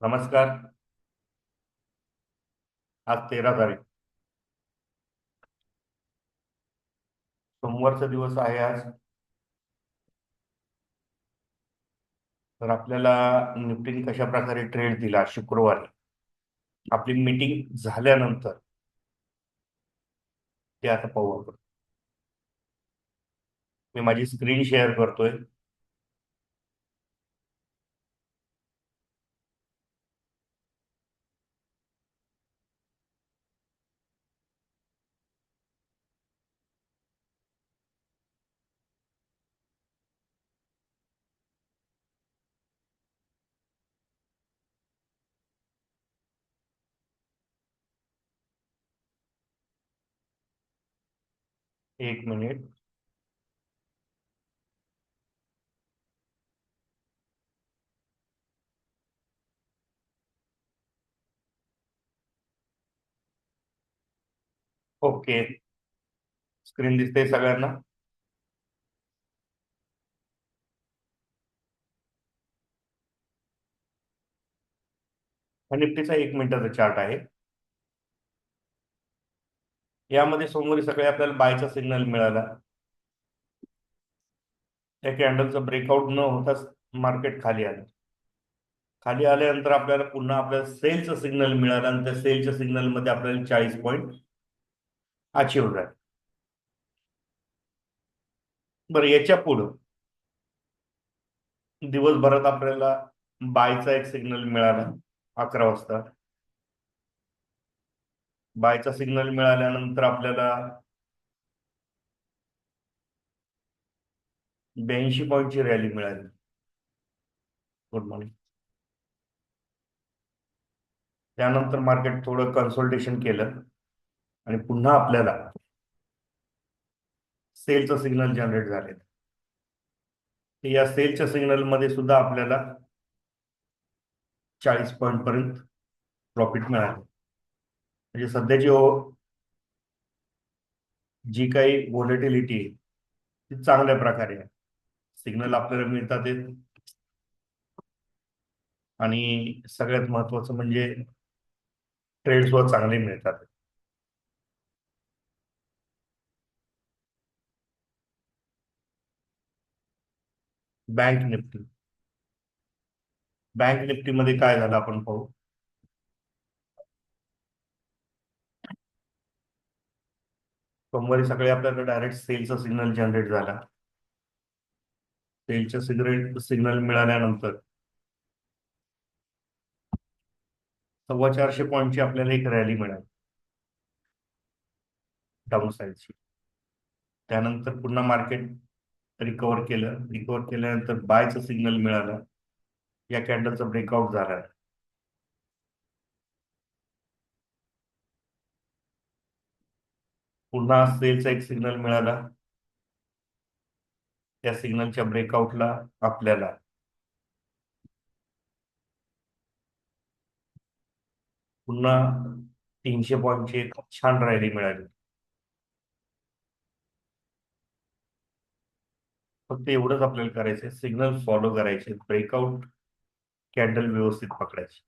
नमस्कार. आज 13 तारीख, सोमवारचा दिवस आहे आज. तर आपल्याला निफ्टीने कशा प्रकारे ट्रेड दिला शुक्रवारी, आपली मीटिंग झाल्यानंतर ते आता पाहू आपण. मी माझी स्क्रीन शेअर करतोय. 1 मिनिट. ओके, स्क्रीन दिसते सगळ्यांना? हा निफ्टीचा 1 मिनिटाचा चार्ट आहे. यामध्ये सोमवारी सकाळी आपल्याला बायचा सिग्नल मिळाला. त्या कॅन्डलचा ब्रेकआउट न होताच मार्केट खाली आलं. खाली आल्यानंतर आपल्याला पुन्हा आपल्याला सेलचा सिग्नल मिळाला आणि त्या सेलच्या सिग्नल मध्ये आपल्याला 40 पॉईंट अचीव्ह झाले. बरं, याच्या पुढं दिवसभरात आपल्याला बायचा एक सिग्नल मिळाला 11 वाजता. बायचा सिग्नल मिळाल्यानंतर आपल्याला 82 पॉईंटची रॅली मिळाली. Good morning. त्यानंतर मार्केट थोडं कन्सोल्टेशन केलं आणि पुन्हा आपल्याला सेलचं सिग्नल जनरेट झाले. या सेलच्या सिग्नल मध्ये सुद्धा आपल्याला 40 पॉईंट पर्यंत प्रॉफिट मिळाले. म्हणजे सध्याची जी काही व्होलेटिलिटी आहे ती चांगल्या प्रकारे आहे. सिग्नल आपल्याला मिळतात आहेत. आणि सगळ्यात महत्वाचं म्हणजे ट्रेड्स वर चांगले मिळतात. बँक निफ्टी, बँक निफ्टी मध्ये काय झालं आपण पाहू. सोमवारी सकाळी आपल्याला डायरेक्ट सेलचा सिग्नल जनरेट झाला. सेलच्या सिग्नल मिळाल्यानंतर 450 पॉईंटची आपल्याला एक रॅली मिळाली डाऊन साईडची. त्यानंतर पुन्हा मार्केट रिकवर केलं. रिकवर केल्यानंतर बायचं सिग्नल मिळालं. या कॅन्डलचा ब्रेकआउट झाला. पुन्हा सेलचा एक सिग्नल मिळाला. त्या सिग्नलच्या ब्रेकआउटला आपल्याला पुन्हा 300 पॉईंटची एक छान रॅली मिळाली. फक्त एवढंच आपल्याला करायचंय, सिग्नल फॉलो करायचे, ब्रेकआउट कॅन्डल व्यवस्थित पकडायची.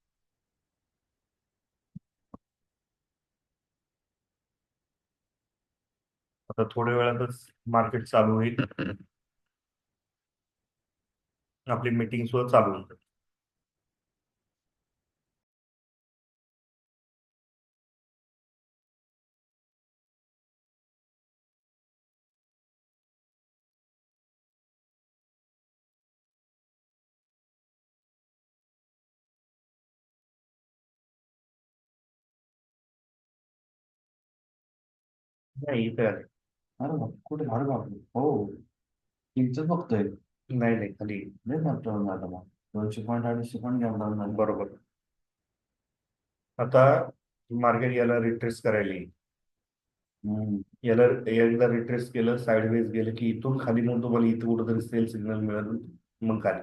आता थोड्या वेळातच मार्केट चालू होईल. आपली मीटिंग सुद्धा चालू होईल. नाही, इथे आले. अरे बाप, कुठे? अरे बापरे, हो. इंचच बघतोय. नाही नाही, खाली. लय डाऊन झालं मग. 200 पॉईंट 250 पॉईंट घ्यावं डाऊन झालं. बरोबर. आता मार्केट याला रिट्रेस करायला येईल. हम्म. याला एकदा रिट्रेस केलं, साईडवेज गेलं की इथून खाली मग तुम्हाला इथं कुठंतरी सेल सिग्नल मिळालं, मग खाली.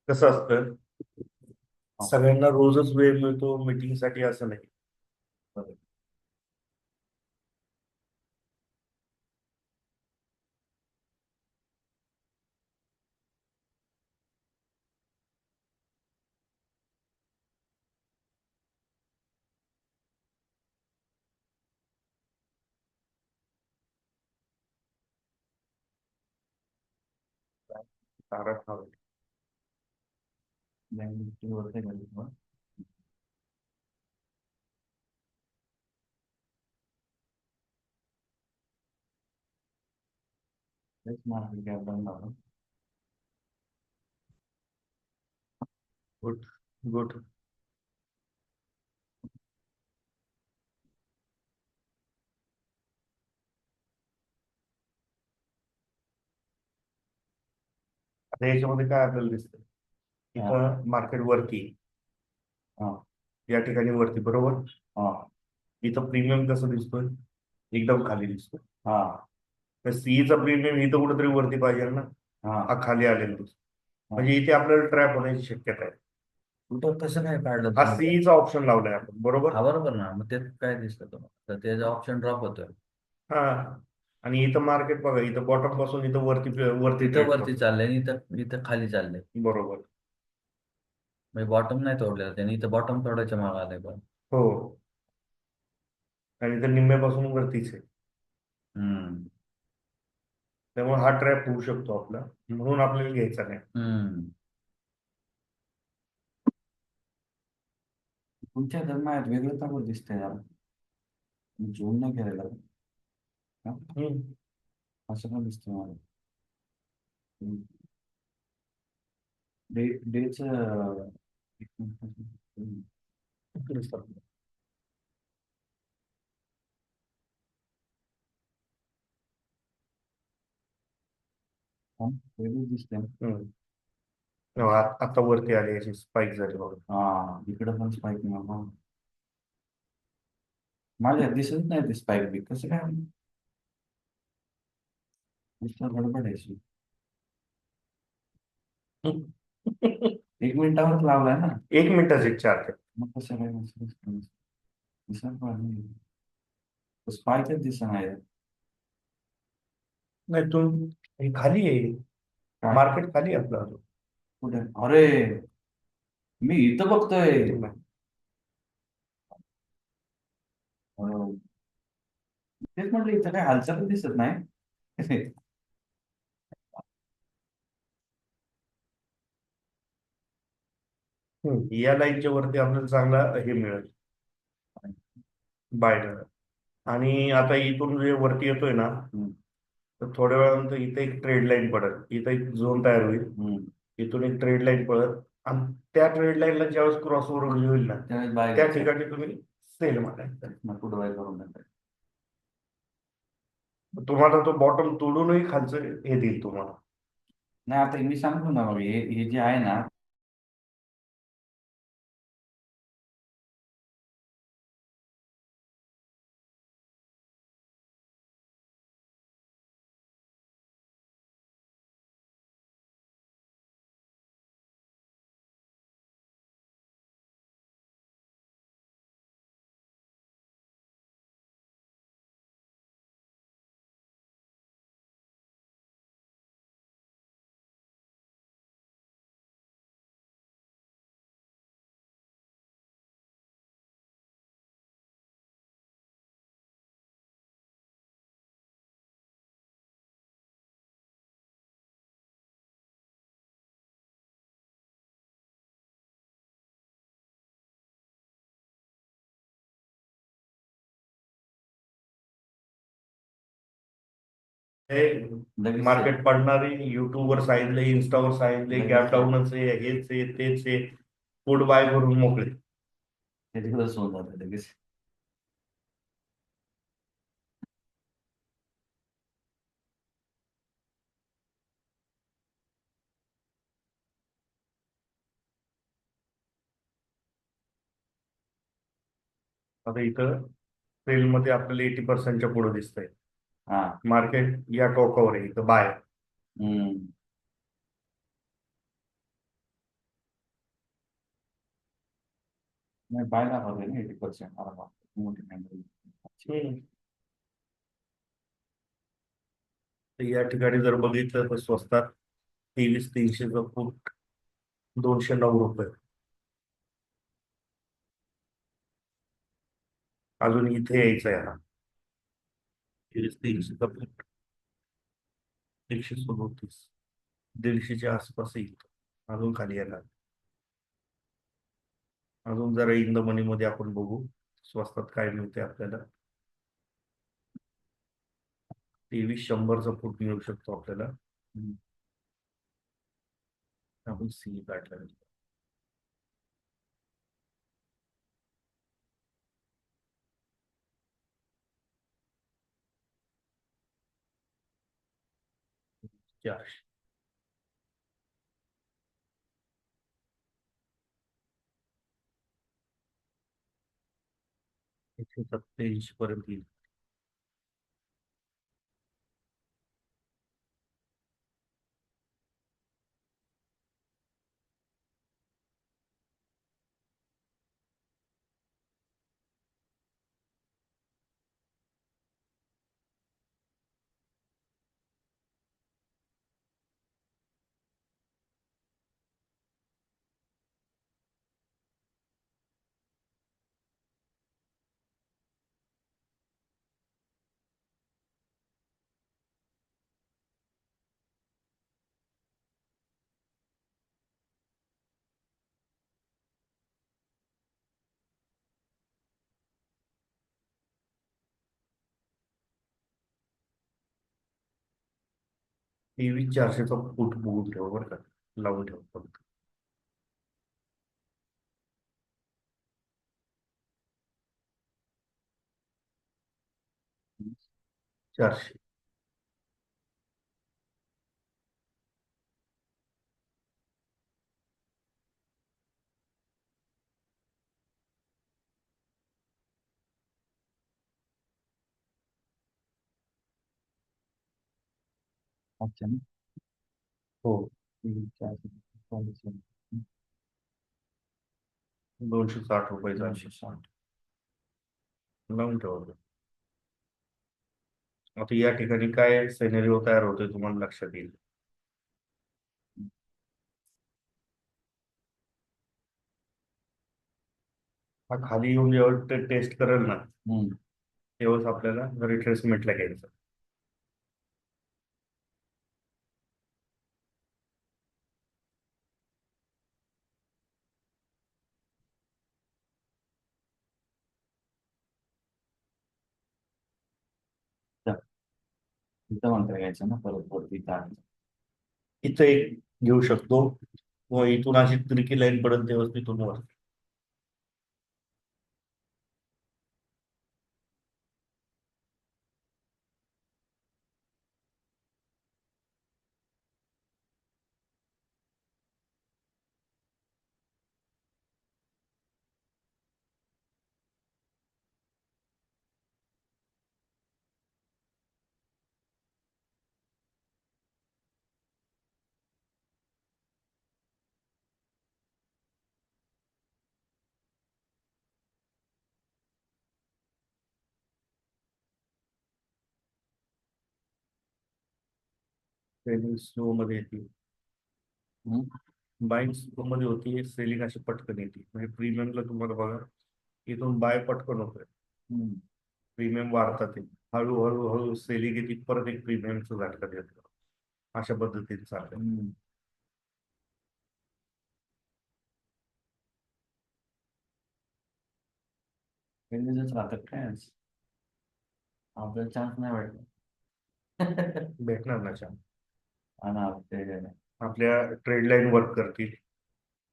कसं असतं, हा. सगळ्यांना रोजच वेळ मिळतो मीटिंगसाठी असं नाही. बरोबर. तारा हवे. बँक निफ्टी वरती गेली मग. तेच मार्केट कॅप डाऊन झालं. गुड. गुड. आता याच्यामध्ये काय आपल्याला दिसतं, हा. इथं मार्केट वरती, हा. या ठिकाणी वरती बरोबर. हा. इथं प्रीमियम कसं दिसतोय, एकदम खाली दिसतोय. हा. तर सीईचा प्रीमियम इथं कुठेतरी वरती पाहिजे ना, हा. हा खाली आलेला दिसतो. हा. म्हणजे इथे आपल्याला ट्रॅप होण्याची शक्यता आहे. कुठं कसं काय काढलं हा तुम्ही ते? सीईचा ऑप्शन लावलाय आपण बरोबर. हा बरोबर ना, मग ते काय दिसतं तुम्हाला? तर त्याचा ऑप्शन ड्रॉप होतोय. हा, आणि इथं मार्केट बघा, इथं बॉटम पासून इथं वरती वरती तिथं ट्रेड वरती करतो. चाललंय आणि इथं इथं खाली चाललंय. बरोबर. म्हणजे बॉटम नाही तोडलेलं त्याने, इथं बॉटम तोडायच्या मागे आलंय पण. हो, आणि इथं निम्म्यापासून वरतीच आहे. हम्म. त्यामुळे हा ट्रॅप होऊ शकतो आपला, म्हणून आपल्याला घ्यायचा नाही. हम्म. तुमच्या धर्मात वेगळं का बरं दिसतंय यार? जून नाही केलेलं का? हम्म. असं का दिसतंय मला? डे डेच वेगळंच दिसतंय. हम्म. हो, आता वरती आली, याची स्पाइक झाली बघा. हा, इकडं पण स्पाईक नाही. माझ्या दिसत नाही ते स्पाईक बी कसं काय नुसतं गडबड आहे अशी. 1 मिनिटावरच लावलाय ना. 1 मिनिटाचे चार्ज आहे. मग कसं काय दिसत पाहिजे. स्पाईकच दिसत नाही. नाही तू, हे खाली आहे, काय मार्केट खाली आहे आपलं अजून. कुठे? अरे, मी इथं बघतोय. अं, तेच म्हटलं इथं काय हालचाल दिसत नाही. या लाईनच्या वरती आपल्याला चांगला हे मिळेल, बाय. आणि आता इथून जे वरती येतोय ना, हम्म. तर थोड्या वेळानंतर इथे एक ट्रेड लाईन पडेल, इथं एक झोन तयार होईल. हम्म. इथून एक ट्रेड लाईन पडेल, आणि त्या ट्रेड लाईनला ज्यावेळेस क्रॉसओव्हर होईल ना, त्यावेळेस बाय त्या घ्यायचं. ठिकाणी तुम्ही सेल मारायचं. पुढे बाय करून टाकायचं. तुम्हाला तो बॉटम तोडूनही खालचं हे देईल तुम्हाला. नाही, आता मी सांगतो ना मग हे हे जे आहे ना, हे लगेच मार्केट पडणारी युट्यूबवर सांगितले, इन्स्टावर सांगितले, लगेच गॅप डाऊनच आहे, हेच आहे, तेच आहे, फूड बाय करून मोकळे. त्याच्याकडे होऊन जातं लगेच. आता इथं सेलमध्ये आपल्याला 80% पुढे दिसतंय. हा. मार्केट या टोकावर आहे, इथं बाय. हम्म. नाही बाय दाखवते ना 80%. मोठी मेमरी. हम्म. तर या ठिकाणी जर बघितलं तर स्वस्तात 23,300चं फूट 209 रुपये. अजून इथे यायचं आहे हा 23,300चा फूट 137, 150च्या आसपास येईल. अजून खाली येणार. अजून जरा इन द मनी मध्ये आपण बघू स्वस्तात काय मिळते आपल्याला. 23,100चा फूट मिळू शकतो आपल्याला. आपण सी पॅटर्न 400. इथे 87 पर्यंत येईल. टीव्ही 400चा फूट बघून ठेवा बरं का, लावून ठेवा फक्त. 400. अच्छा ना. हो. 400. 260 रुपये झाले. 260. लावून ठेवा. आता या ठिकाणी काय सिनेरिओ तयार होतोय तुम्हाला लक्षात येईल. हा खाली येऊन जेव्हा टेस्ट करेल ना तेव्हाच आपल्याला रिट्रेसमेंटला घ्यायचं. तिथं म्हणता घ्यायचं ना परत वरती तार. इथं एक घेऊ शकतो व इथून अशी तिरकी लाईन पडत तेव्हा तिथून वर. ट्रेनिंग स्लो मध्ये येते. बाईंग स्लो मध्ये होती, सेलिंग अशी पटकन येते. म्हणजे प्रीमियमला तुम्हाला बघा इथून बाय पटकन होतोय, प्रीमियम वाढतात. हळूहळू हळू सेलिंग येते, परत एक प्रीमियमचं झटका देतो. अशा पद्धतीने चाललंय. राहतात काय आज? आपल्याला चान्स नाही वाटत. भेटणार ना छान. आणि ते आपल्या ट्रेड लाईन वर्क करतील,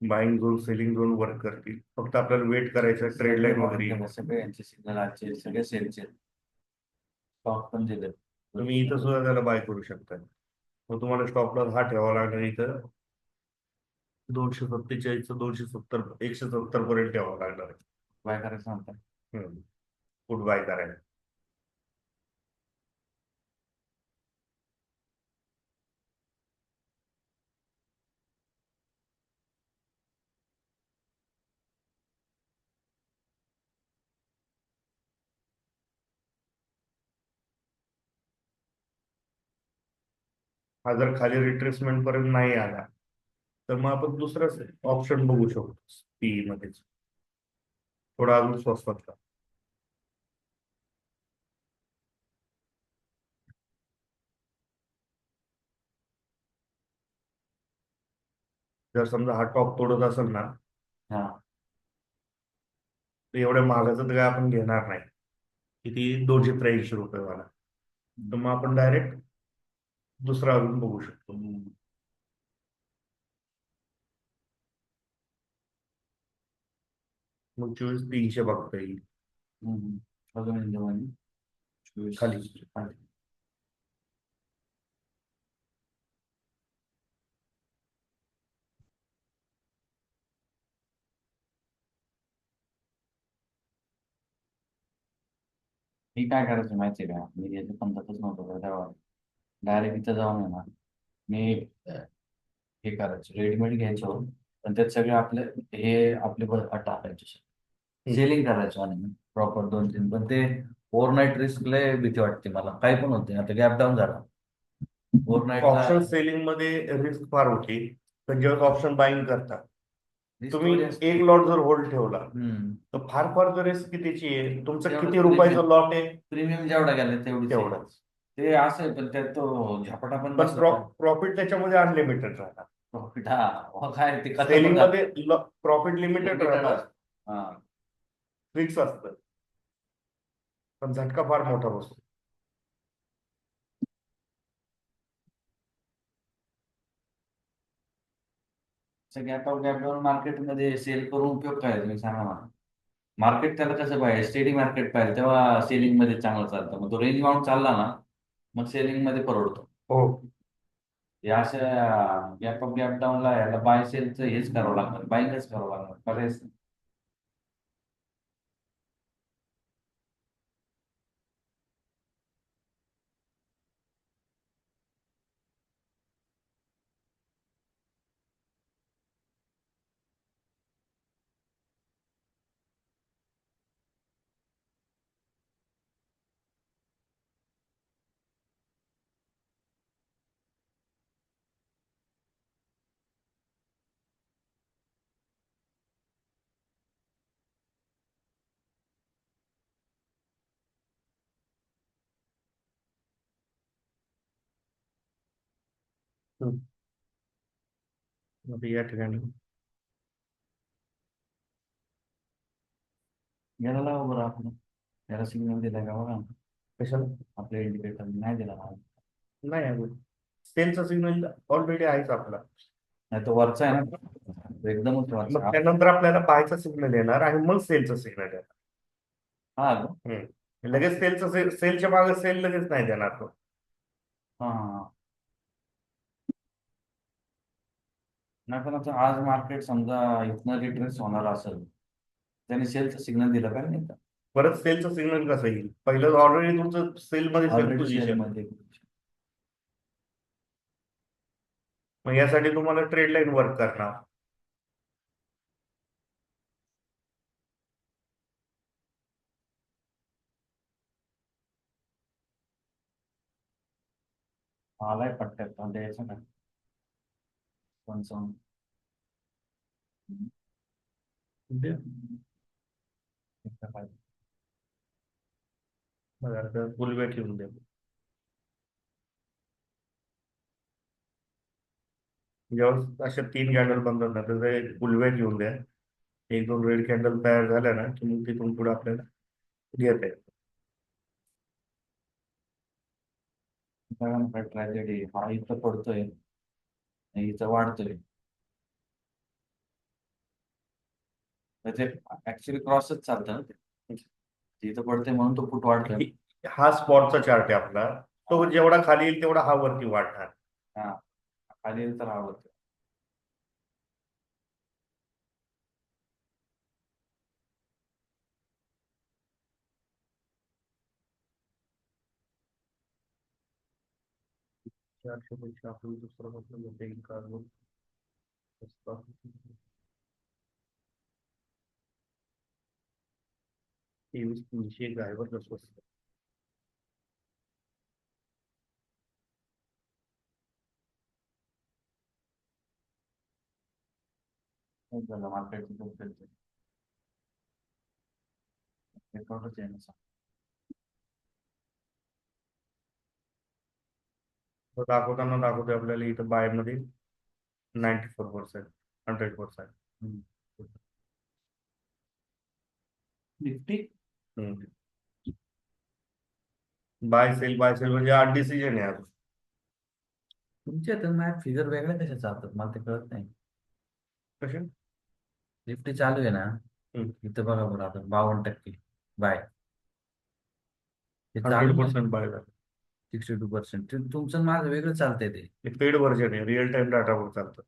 buying zone selling zone work करतील. फक्त आपल्याला वेट करायचं ट्रेड लाईन वगैरे. सगळे यांचे सिग्नल आजचे सगळे सेलचे स्टॉक पण दिले. तुम्ही इथं सुद्धा त्याला बाय करू शकता. मग तुम्हाला स्टॉप लॉस हा ठेवावा लागणार इथं 247, 270, 170 पर्यंत ठेवावं लागणार आहे. बाय करायचं सांगतात. पुट बाय करायला. हा जर खाली रिट्रेसमेंट पर्यंत नाही आला तर मग आपण दुसरं ऑप्शन बघू शकतो पीई मध्येच, थोडा अजून स्वस्तात. जर समजा हा टॉप तोडत असेल ना, हा. तर एवढ्या महागाचं तर काय आपण घेणार नाही. किती 283 रुपये वाला. तर मग आपण डायरेक्ट दुसरा अजून बघू शकतो. हम्म. मग 24,300 बघता येईल हम्म. अजून इंजन 24. खाली. मी काय करायचं माहिती आहे का, मी याच्या पंथातच नव्हतो तेव्हा. डायरेक्ट इथं जाऊन आहे ना, मी हे करायचं, रेडीमेड घ्यायचो. पण त्यात सगळे आपले हे आपले टाकायचे, सेलिंग करायचो आणि प्रॉपर 2-3. पण ते ओव्हरनाईट रिस्क लय भीती वाटते मला, काही पण होते. आता गॅप डाऊन झाला ओव्हरनाईटला. ऑप्शन सेलिंग मध्ये रिस्क फार होती. पण जेव्हा ऑप्शन बाईंग करता, रिस्क तुम्ही थोडी असते. एक लॉट जर होल्ड ठेवला हम्म. तर फार फार तर रिस्क कितीची आहे, तुमचा तेवढंच किती रुपयाचा प्रीमियम. लॉट आहे प्रीमियम जेवढा गेला तेवढीच आहे. तेवढाच. ते असं आहे, पण त्यात तो झपाटा पण पण बसला पाहिजे. प्रॉफिट त्याच्यामध्ये अनलिमिटेड राहणार. प्रॉफिट, हा. काय ते कसं पण सेलिंग झालं. मध्ये प्रॉफिट लिमिटेड लिमिटेड राहतं, असतं. हा. फिक्स असतं, पण झटका फार मोठा बसतो. गॅप अप गॅप डाऊन मार्केटमध्ये सेल करून उपयोग काय आहे तुम्ही सांगा मला. मार्केट त्याला कसं पाहिजे, स्टेडी मार्केट पाहिजे, तेव्हा सेलिंग मध्ये चांगलं चालतं. मग तो रेंज बाउंड चालला ना, मग सेलिंग मध्ये परवडतो. हो. या अशा गॅप अप गॅप डाऊनला याला बाय सेलचं हेच करावं लागणार, बायच करावं लागणार, पर्यायच नाही. हम्म. आता या ठिकाणी याला लावा बरं आपण, याला सिग्नल दिला का बघा. कशाला आपल्या इंडिकेटर नाही दिला ना. नाही आहे, सेलचा सिग्नल ऑलरेडी आहेच आपला. नाही तो वरचा आहे ना, तो एकदमच वरचा मग त्यानंतर आपल्याला बायचा सिग्नल येणार आणि मग सेलचा सिग्नल येणार. हा का? लगेच सेलच्या मागे सेल लगेच नाही देणार तो. हा हा हा. नाही पण आता आज मार्केट समजा इथनं रिट्रेस होणार असेल, त्याने सेलचं सिग्नल दिलं पाहिजे नाही का. परत सेलचा सिग्नल कसं येईल, पहिलं ऑलरेडी तुमचं सेल मध्ये सेल ऑलरेडी पोझिशन. सेलमध्ये. मग यासाठी तुम्हाला ट्रेड लाईन वर्क करणार. आलाय पट्ट्यात, पण द्यायचं का कोणचं. बघा फुल वेट येऊन द्या. जेव्हा अशा 3 कॅन्डल बंद होतात त्याचा एक फुल वेट येऊन द्या. 1-2 रेड कॅन्डल तयार झाल्या ना की मग तिथून पुढे आपल्याला घेता येईल. काय ट्रॅजेडी, हा इथं पडतोय, इथं वाढतोय. त्याचे ऍक्च्युली क्रॉसच चालतं ना ते. इथं पडतंय म्हणून तो फूट वाढतोय. हा स्पॉटचा चार्ट आहे आपला. तो जेवढा खाली येईल तेवढा हा वरती वाढणार. हा. खाली येईल तर हा होतं. चारशे पैसे आपण दुसरं म्हटलं होतं एक काढून 23,300 ड्रायव्हर स्वस्त. झालं मार्केटचं रेकॉर्डच आहे ना. तो दाखवताना दाखवतोय आपल्याला इथं बाय मध्ये 94%, 100%. निफ्टी बाय सेल म्हणजे 8 डिसिजन आहे आज. तुमच्या तर मॅथ फिगर वेगळ्या कशा चालतात मला ते कळत नाही. कसे? निफ्टी चालू आहे ना, इथं बघा बरं आता 52% बाय, हे चालू नाही. 100% बाय झालं. 62% तुमचं माझं वेगळं चालतंय ते. हे पेड व्हर्जन आहे, रिअल टाइम डाटावर चालतं.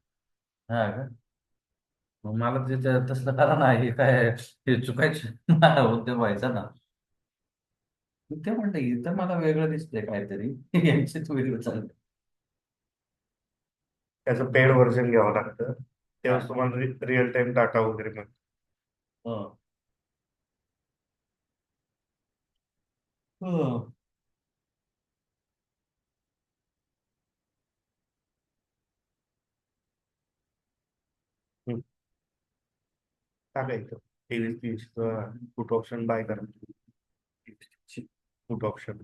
हा का? मग मला तसलं करा ना, हे काय हे चुकायचं उद्योग व्हायचा ना. ते म्हणतं इथं मला वेगळं दिसतंय काहीतरी यांचेच वेगळं चालतं. त्याचं पेड व्हर्जन घ्यावं लागतं, हा. तेव्हा तुम्हाला रिअल टाइम डाटा वगैरे मिळतो. हो. हो. हम्म. टाकायचं 23-300 पुट ऑप्शन बाय करा. पुट ऑप्शन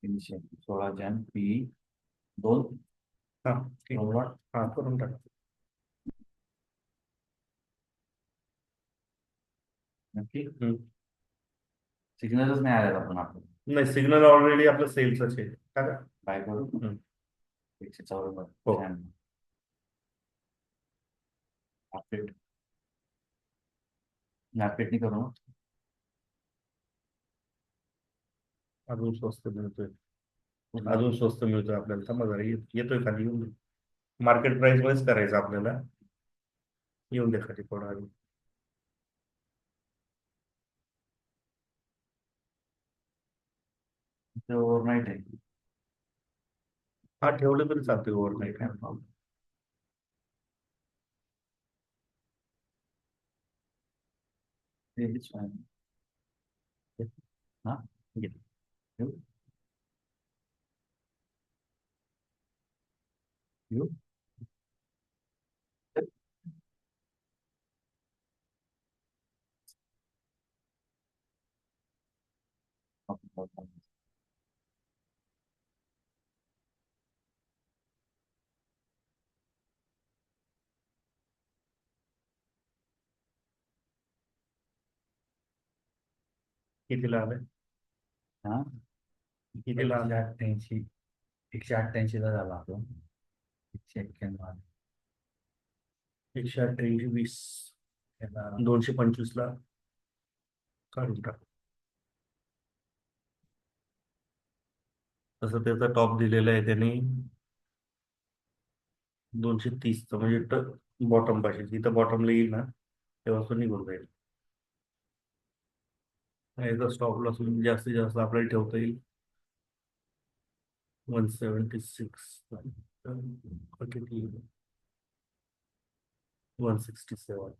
तीनशे 16 जॅन पी 2 हा ठीक. लॉट. हा करून टाका. नक्की हम्म. सिग्नलच नाही आलेला पण आपण नाही, सिग्नल ऑलरेडी आपलं सेल्सच आहे. टाका. बाय करू. हम्म. 154 हो. अपडेट अपडेट नाही करू ना. अजून स्वस्त मिळतोय, अजून स्वस्त मिळतोय आपल्याला. थांबा जरा, येतोय खाली, येऊन दे. मार्केट प्राइस मध्येच करायचं आपल्याला. येऊन दे खाली थोडा आधी. ओव्हरनाईट आहे. हा ठेवलं तरी चालतंय ओव्हरनाईट, काय प्रॉब्लेम. हेच आहे. हा घे. येऊ येऊ. कितीला आलंय? हा कितीला आलंय? 188. 188 ला झाला आपण. 191 188 20, त्याला 225 ला काढून टाक. तसं त्याचा टॉप दिलेला आहे त्याने 230चा, म्हणजे बॉटम पाहिजे. जिथं बॉटमला येईल ना तेव्हा तो निघून जाईल. याचा स्टॉप लॉस जास्तीत जास्त आपल्याला ठेवता येईल 176, किती 167.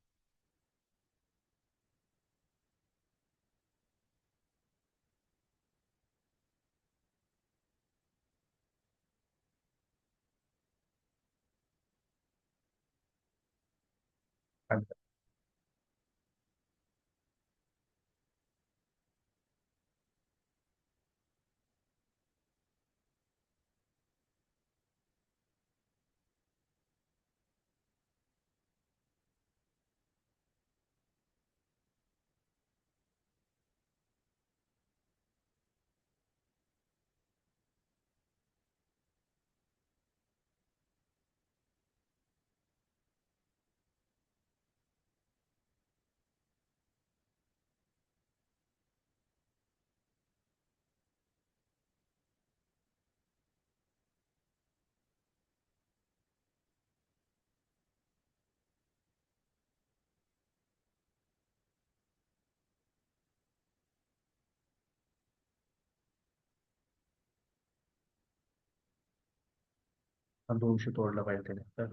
हा 200 तोडला पाहिजे त्याने तर.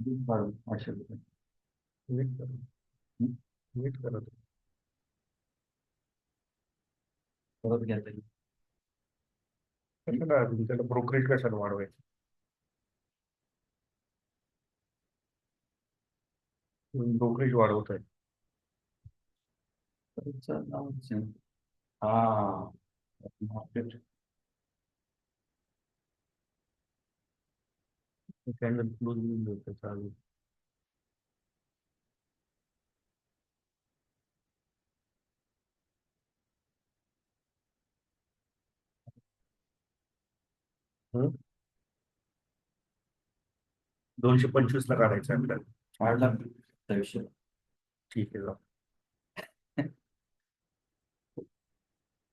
बरं, 800 रुपये. नीट करा. हं? नीट करा. परत घ्या तरी. कशाला तुमच्याला ब्रोकरेज कशाला वाढवायचं? ब्रोकरेज वाढवत आहे. परत लावायचं. हा, मार्केट. कॅन्डल क्लोज होतं चालू. हं? 225 ला काढायचं आहे आपल्याला. वाढला 2700. ठीक आहे जाऊ.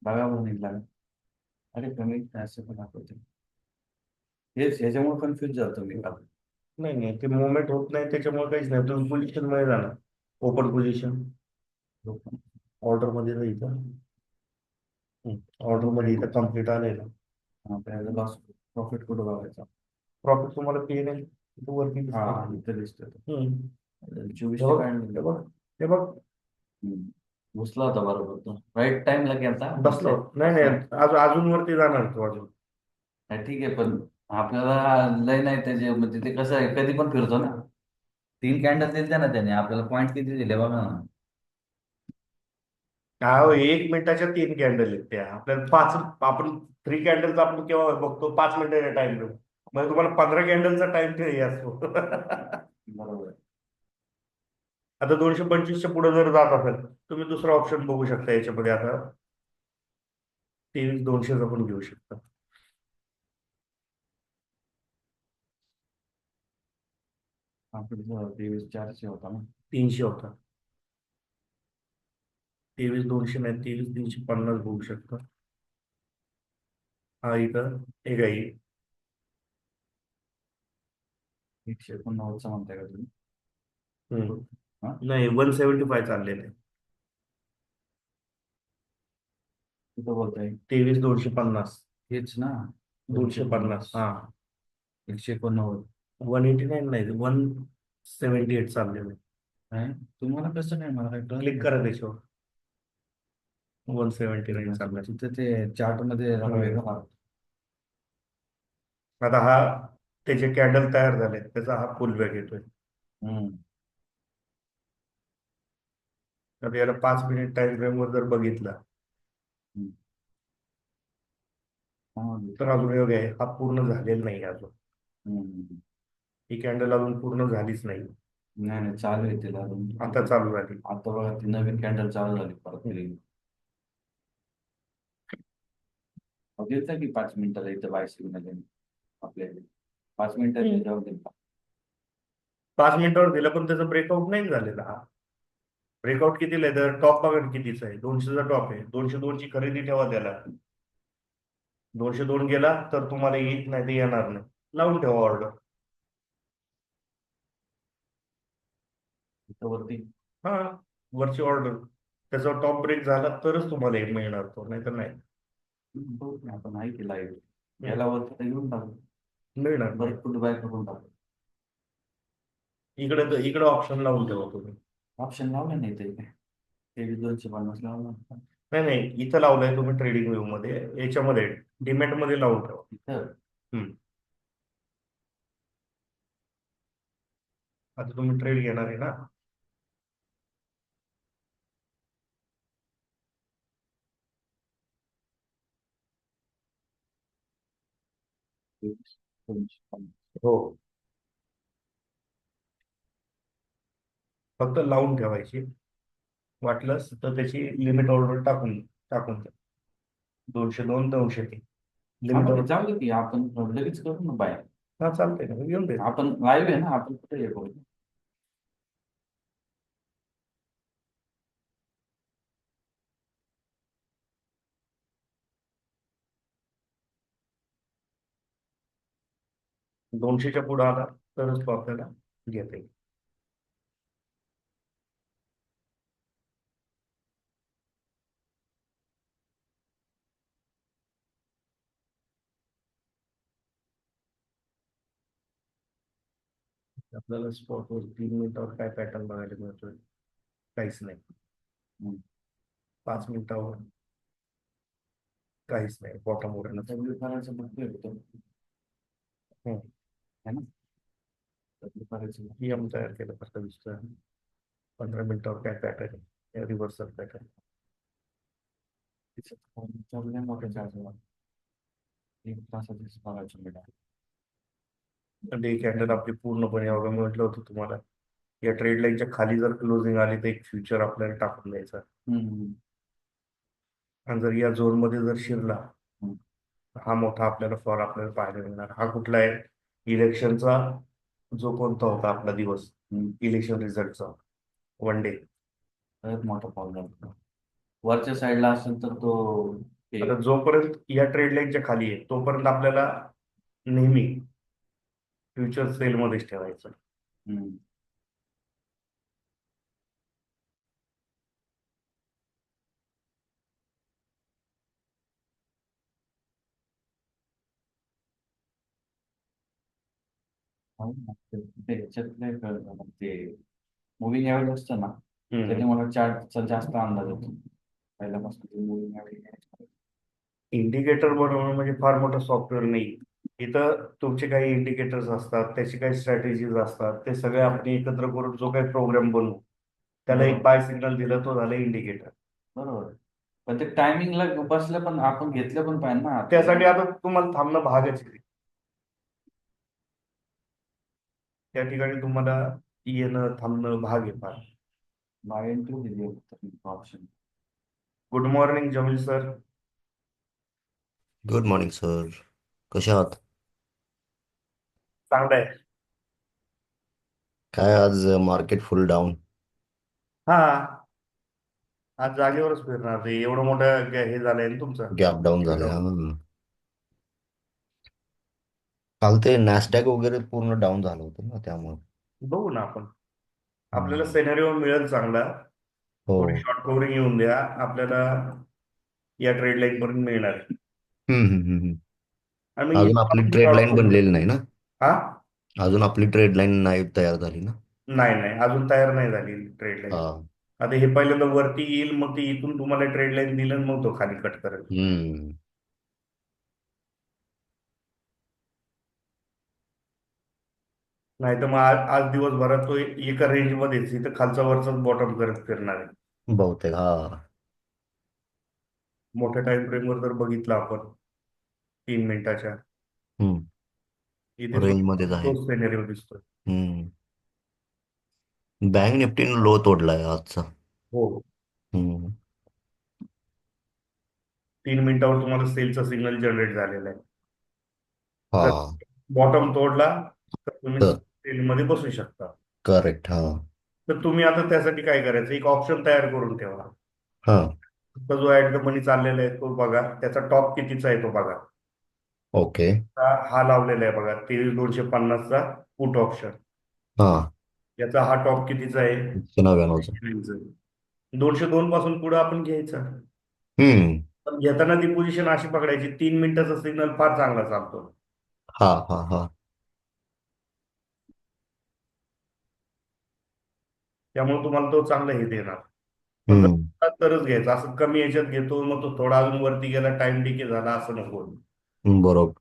बघा बरं निघाला का? अरे कमी असं पण दाखवते. हेच ह्याच्यामुळे कन्फ्युज झालो मी काल. नाही नाही, ते मुवमेंट होत नाही त्याच्यामुळे काहीच नाही. तुम्ही पोझिशन मध्ये जाणार. Open position. ऑर्डर मध्ये जायचं. ऑर्डर मध्ये इथं कम्प्लीट आलंय ना. आपल्याला लॉस प्रॉफिट कुठं बघायचा? प्रॉफिट तुम्हाला पे नाही इथं वरती हा, दिसतंय. इथे दिसतोय तो. हम्म. हे 2400 बघ काढले. हे बघ हे बघ. घुसला होता बरोबर तो, राईट टाइमला गेलता. बसलो नाही नाही, अजून वरती जाणार तो अजून. नाही, ठीक आहे, पण आपल्याला लय नाही त्याचे, म्हणजे ते कसं आहे, कधी पण फिरतो ना. 3 कॅन्डल दिले ना त्याने आपल्याला, पॉईंट किती दिले बघा ना. हो, 1 मिनिटाच्या 3 कॅन्डल आहेत त्या. आपल्याला पाच. आपण 3 कॅन्डलचा आपण केव्हा बघतो? 5 मिनिटाचा टाइम देऊ. म्हणजे तुम्हाला 15 कॅन्डलचा टाइम ते असतो. बरोबर आहे. आता 225च्या पुढे जर जात असेल, तुम्ही दुसरा ऑप्शन बघू शकता याच्यामध्ये. आता 23,200 पण घेऊ शकता. आपलं 23,400 होता ना. 300 होता. 23,200 नाही, 23,350 बघू शकता. हा इथं एक आहे. 189चा म्हणताय का तुम्ही? हम्म. हा, नाही, 175 चाललेलं आहे. कुठं बोलताय? 23,250. हेच ना. 250 हा. 189. 189 नाही, 178 चाललेलं आहे. काय तुम्हाला कसं नाही, मला काय क्लिक कळलं. करा त्याच्यावर. 179 चाललंय. तिथं ते चार्ट मध्ये जरा हम्म. वेगळं मारत. आता हा, त्याचे कॅन्डल तयार झाले, त्याचा हा फुल बॅक येतोय. हम्म. आता याला 5 मिनिट टाइम फ्रेम वर जर बघितला, हम्म. तर अजून योग आहे, हा पूर्ण झालेला नाही अजून. हम्म. ही कॅन्डल अजून पूर्ण झालीच नाही. नाही नाही, चालू आहे तिला अजून. आता चालू झाली. आता बघा ती नवीन कॅन्डल चालू झाली परत तरी. देतं की 5 मिनिटाला इथं बाय सिग्नल आपल्याकडे. 5 मिनिटात हम्म. त्याच्यावर देतात. 5 मिनिटावर दिला पण त्याचा ब्रेकआउट नाही झालेला हा. ब्रेकआउट कितीला आहे? तर टॉप बघा कितीचा आहे. 200चा टॉप आहे. 202 ची खरेदी ठेवा त्याला. 202 गेला तर तुम्हाला येत नाही, ते येणार नाही. लावून ठेवा ऑर्डर. इथं वरती. हा, वरची ऑर्डर. त्याचा टॉप ब्रेक झाला तरच तुम्हाला एक मिळणार तो, नाही तर नाही. बघू ना, आपण आहे की लाईव्ह. हम्म. याला वरती तर घेऊन टाकू. मिळणार नाही. परत कुठं बाय करून टाकू. इकडे इकडे ऑप्शन लावून ठेवा तुम्ही. ऑप्शन लावलं नाही ते काय. ते 250 लावलं. नाही नाही, इथं लावलंय तुम्ही ट्रेडिंग व्ह्यू मध्ये. याच्यामध्ये डीमॅट मध्ये लावून ठेवा. इथं. हम्म. आता तुम्ही ट्रेड घेणार आहे ना? हो. फक्त लावून ठेवायची. वाटलंच तर त्याची लिमिट ऑर्डर टाकून टाकून द्या. 202, 203 हा, लिमिट मग ते ऑर्डर. जाऊ दे की आपण लगेच करू ना बाय. हा चालतंय ना, घेऊन दे. आपण लाईव्ह आहे ना, आपण कुठे हे करू. दोनशेच्या पुढे आला तरच तो आपल्याला घेता येईल. आपल्याला स्पॉटवर 3 मिनिटावर काय पॅटर्न बघायला मिळतोय? काहीच नाही. हम्म. 5 मिनिटावर काहीच नाही, बॉटम वर W करायचं बघतोय तो, है ना? W करायचं एम तयार केलं कसं दिसतोय. 15 मिनिटावर काय पॅटर्न आहे, रिव्हर्सल पॅटर्न. लय मोठं चार्ज आहे. 1 तासाचीच बघायचं बेटा. डे कॅन्डल आपली पूर्णपणे बघा, मी म्हटलं होतं तुम्हाला या ट्रेड लाईनच्या खाली जर क्लोजिंग आली तर एक फ्युचर आपल्याला टाकून द्यायचा. हम्म. आणि जर या झोन मध्ये जर शिरला, हम्म. हा मोठा आपल्याला फॉल आपल्याला पाहायला मिळणार. हा कुठला आहे? इलेक्शनचा जो कोणता होता आपला दिवस, हम्म. इलेक्शन रिझल्टचा, 1 डे. सगळ्यात मोठा पाऊल झाला. वरच्या साईडला असेल तर तो हे. आता जोपर्यंत या ट्रेड लाईनच्या खाली आहे तोपर्यंत आपल्याला नेहमी फ्युचर सेल मध्येच ठेवायचं. हम्म. हो ना. ते ह्याच्यातले ते मुव्हिंग ॲव्हरेज असतं ना, त्याने मला चार्टचा जास्त अंदाज येतो पहिल्यापासून. ते मुव्हिंग ॲव्हरेज इंडिकेटर बनवणं म्हणजे फार मोठं सॉफ्टवेअर नाही. इथं तुमचे काही इंडिकेटर्स असतात, त्याची काही स्ट्रॅटेजीज असतात, ते सगळे आपण एकत्र करून जो काही प्रोग्राम बनवू त्याला एक बरोबर. बाय सिग्नल दिलं, तो झाला इंडिकेटर. बरोबर आहे. पण ते टायमिंगला बसलं पण आपण घेतलं पण पाहिजे ना आता. त्यासाठी आता तुम्हाला थांबणं भागच आहे. त्या ठिकाणी तुम्हाला येणं थांबणं भाग आहे फार. बाय एंट्री दिली option. Good morning Jameel sir. Good morning sir. कशा आहात? चांगलं आहे. काय आज मार्केट फुल डाऊन. हा, आज जागेवरच फिरणार ते, एवढं मोठं हे झालंय ना तुमचं. गॅप डाऊन झाले. हा, काल ते नॅसडॅक वगैरे पूर्ण डाऊन झालं होतं ना, त्यामुळे. बघू ना आपण, आपल्याला हम्म. सेनेरिओ मिळेल चांगला. हो. थोडी शॉर्ट कव्हरिंग येऊन द्या आपल्याला, या ट्रेड लाईन पर्यंत मिळणार आहे. हम्म, हम्म, हम्म. आणि अजून आपली ट्रेड लाईन बनलेली नाही ना. हा, अजून आपली ट्रेड लाईन नाही तयार झाली ना. नाही नाही, अजून तयार नाही झाली ट्रेड लाईन. हा. आता हे पहिल्यांदा वरती येईल, मग ते इथून तुम्हाला ट्रेड लाईन दिलं आणि मग तो खाली कट करेल. हम्म. नाही तर मग आज दिवसभरात तो एका रेंज मध्येच इथं खालचा वरचा बॉटम करत फिरणार आहे. बहुतेक हा. मोठ्या टाइम फ्रेमवर जर बघितलं आपण 3 मिनिटाच्या, हम्म. इथे रेंज सुद्धा मध्येच आहे. तोच सिनेरिओ दिसतोय. हम्म. बँक निफ्टीनं लो तोडलाय आजचा. हो, हम्म. 3 मिनिटावर तुम्हाला सेलचा सिग्नल जनरेट झालेला आहे. जर हा. बॉटम तोडला तर तुम्ही तर सेलमध्ये बसू शकता. करेक्ट. हा. तर तुम्ही आता त्यासाठी काय करायचं, एक ऑप्शन तयार करून ठेवा. हा. आता जो ऍट द मनी चाललेला आहे तो बघा, त्याचा टॉप कितीचा आहे तो बघा. ओके. हा लावलेला आहे बघा, 23,250चा पुट ऑप्शन. हा. याचा हा टॉप कितीचा आहे? 199. 202 पासून पुढे आपण घ्यायचा. हम्म. पण घेताना ती पोझिशन अशी पकडायची, 3 मिनिटाचा सिग्नल फार चांगला चालतो. हा, हा, हा. त्यामुळे तुम्हाला तो चांगला हे देणार. पण हम्म. जर तरच घ्यायचा, असं कमी याच्यात घेतो मग तो थोडा अजून वरती गेला, टाइम डिके झाला, असं नको. बरोबर.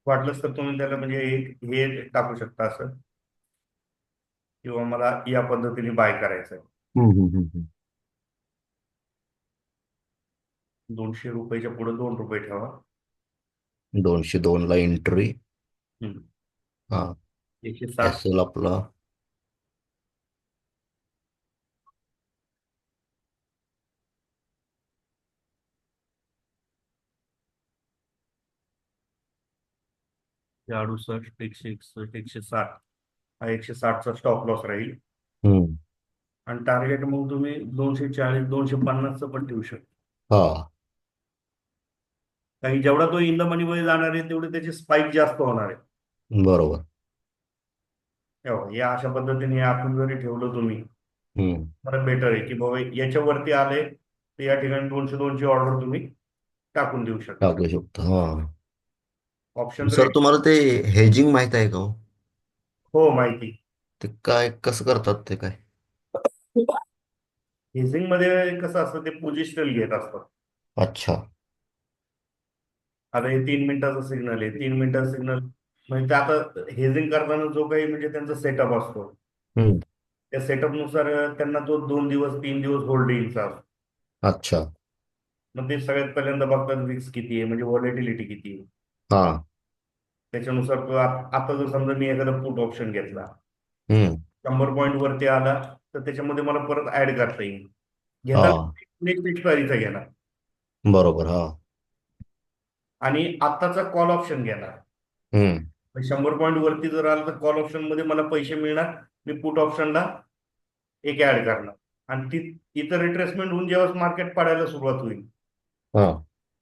वाटलंच तर तुम्ही त्याला म्हणजे एक हे टाकू शकता असं, किंवा मला या पद्धतीने बाय करायचं आहे. हम्म, हम्म, हम्म. 200 रुपयाच्या पुढे 2 रुपये ठेवा. 202 ला एंट्री. हम्म. हा. 160. एस एल आपला. ते 68, 161, 160, हा 160चा स्टॉप लॉस राहील. हम्म. आणि टार्गेट मग तुम्ही 240, 250चं पण ठेवू शकता. हा. कारण की जेवढा तो इन द मनी मध्ये जाणार आहे तेवढे त्याचे स्पाईक जास्त होणार आहे. बरोबर. या अशा पद्धतीने आपण जरी ठेवलं तुम्ही, हम्म. मला बेटर आहे की बाबा याच्यावरती आले तर या ठिकाणी 200 ऑर्डर तुम्ही टाकून देऊ शकता. टाकू शकतो हा. Option sir rate. तुम्हाला ते हेजिंग माहित आहे का हो? हो, माहिती. ते काय कसं करतात ते काय? हेजिंग मध्ये कसं असतं, ते पोझिशनल घेत असतात. अच्छा. आता हे 3 मिनिटाचा सिग्नल आहे, 3 मिनिटाचा सिग्नल म्हणजे ते आता हेजिंग करताना जो काही म्हणजे त्यांचा सेटअप असतो, हम्म. त्या सेटअप नुसार त्यांना तो 2 दिवस 3 दिवस होल्डिंगचा असतो. अच्छा. मग ते सगळ्यात पहिल्यांदा बघतात रिस्क किती आहे, म्हणजे व्हॉलेटिलिटी किती आहे. हा. त्याच्यानुसार तो आता जर समजा मी एखादा पुट ऑप्शन घेतला, हम्म. 100 पॉईंट वरती आला, तर त्याच्यामध्ये मला परत ऍड करता येईल. हा. घेताना नेक्स्ट एक्सपायरीचा घेणार बरोबर हा. आणि आत्ताचा कॉल ऑप्शन घेणार. हम्म. 100 पॉईंट वरती जर आलं तर कॉल ऑप्शन मध्ये मला पैसे मिळणार. मी पुट ऑप्शनला एक ऍड करणार आणि ती इथं रिट्रेसमेंट होऊन जेव्हा मार्केट पडायला सुरुवात होईल, हा.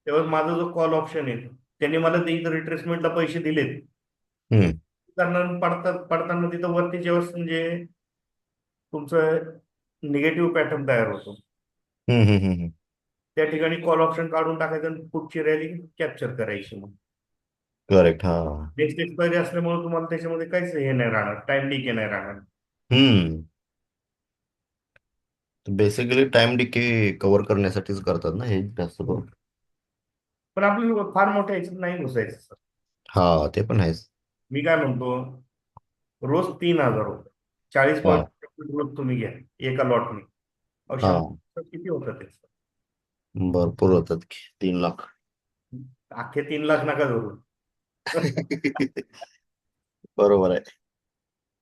तेव्हा माझा जो कॉल ऑप्शन आहे त्यांनी मला ते इथं रिट्रेसमेंटला पैसे दिलेत. हम्म. कारण पडताना तिथं वरती जेव्हा म्हणजे तुमचं निगेटिव्ह पॅटर्न तयार होतो, हम्म. हम्म. हम्म. त्या ठिकाणी कॉल ऑप्शन काढून टाकायचं आणि पुढची रॅली कॅप्चर करायची. मग करेक्ट हा. नेक्स्ट एक्सपायरी असल्यामुळे तुम्हाला त्याच्यामध्ये काहीच हे नाही राहणार, टाइम डिके नाही राहणार. हम्म. बेसिकली टाइम डिके कव्हर करण्यासाठीच करतात ना हे जास्त करून. पण आपल्याला फार मोठ्या ह्याच्यात नाही घुसायचं सर. हा ते पण आहेच. मी काय म्हणतो, रोज 3,000 रुपये, 40 हा. पॉईंट रोज तुम्ही घ्या एका लॉटने. अहो, हा. 100 किती होतं ते? भरपूर होतात की 3 लाख. अख्खे 3 लाख नका धरू. बरोबर आहे.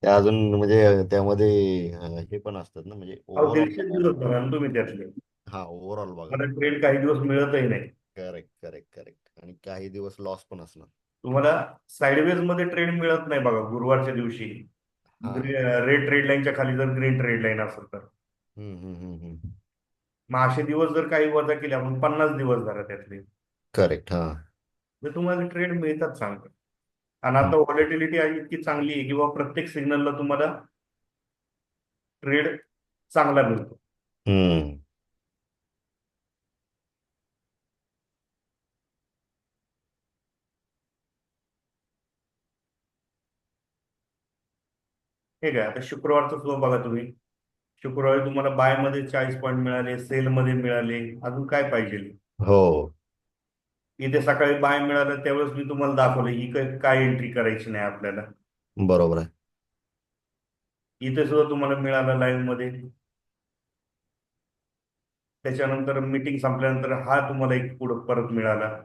त्या अजून म्हणजे त्यामध्ये हे पण असतात ना म्हणजे अहो, ओव्हरऑल 150 दिवस बघायला. बघा ना तुम्ही त्यातले. हा ओव्हरऑल मला बघायला. ट्रेड काही दिवस मिळतही नाही. करेक्ट करेक्ट करेक्ट आणि काही दिवस लॉस पण असणार. तुम्हाला साईडवेज मध्ये ट्रेड मिळत नाही बघा गुरुवारच्या दिवशी. हा. रेड ट्रेड लाईनच्या खाली जर ग्रीन ट्रेड लाईन असेल तर. हम्म. हम्म. हम्म. हम्म. मग असे दिवस जर काही वजा केले आपण, 50 दिवस झाला त्यातले, करेक्ट हा. तर तुम्हाला ट्रेड मिळतात चांगलं. आणि हम्म. आता व्हॉलेटिलिटी आहे इतकी चांगली आहे की बाबा प्रत्येक सिग्नलला तुम्हाला ट्रेड चांगला मिळतो. हम्म. हे काय आता शुक्रवारचं सुद्धा बघा तुम्ही. शुक्रवारी तुम्हाला बाय मध्ये 40 पॉईंट मिळाले, सेल मध्ये मिळाले, अजून काय पाहिजे? हो. इथे सकाळी बाय मिळालं त्यावेळेस मी तुम्हाला दाखवलं ही काय एंट्री करायची नाही आपल्याला. बरोबर आहे. इथे सुद्धा तुम्हाला मिळालं लाईव्ह मध्ये. त्याच्यानंतर मीटिंग संपल्यानंतर हा तुम्हाला एक पुढं परत मिळाला.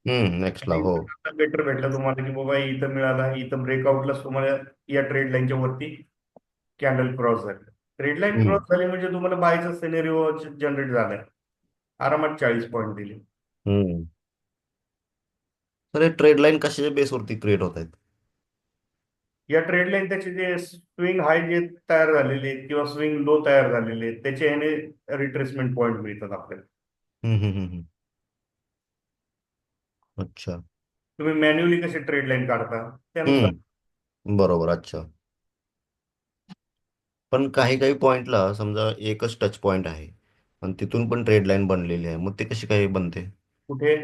नेक्स्ट ला हो. बेटर भेटलं तुम्हाला की बाबा इथं मिळाला, इथं ब्रेकआउटलाच तुम्हाला या ट्रेड लाईनच्या वरती कॅन्डल क्रॉस झाली. ट्रेड लाईन हम्म. क्रॉस झाली म्हणजे तुम्हाला बायचा सिनेरिओ जनरेट झालाय. आरामात 40 पॉईंट दिले. हम्म. तर हे ट्रेड लाईन कशाच्या बेसवरती क्रिएट होत आहेत? या ट्रेड लाईन त्याचे जे स्विंग हाय जे तयार झालेले आहेत किंवा स्विंग लो तयार झालेले आहेत त्याचे ह्याने रिट्रेसमेंट पॉईंट मिळतात आपल्याला. हम्म. हम्म. हम्म. अच्छा. तुम्ही मॅन्युअली कसे ट्रेड लाईन काढता त्यानुसार. बरोबर अच्छा. पण काही काही पॉइंटला समजा एकच टच पॉइंट आहे आणि तिथून पण ट्रेड लाईन बनलेली आहे मग ते कशी काय बनते? कुठे?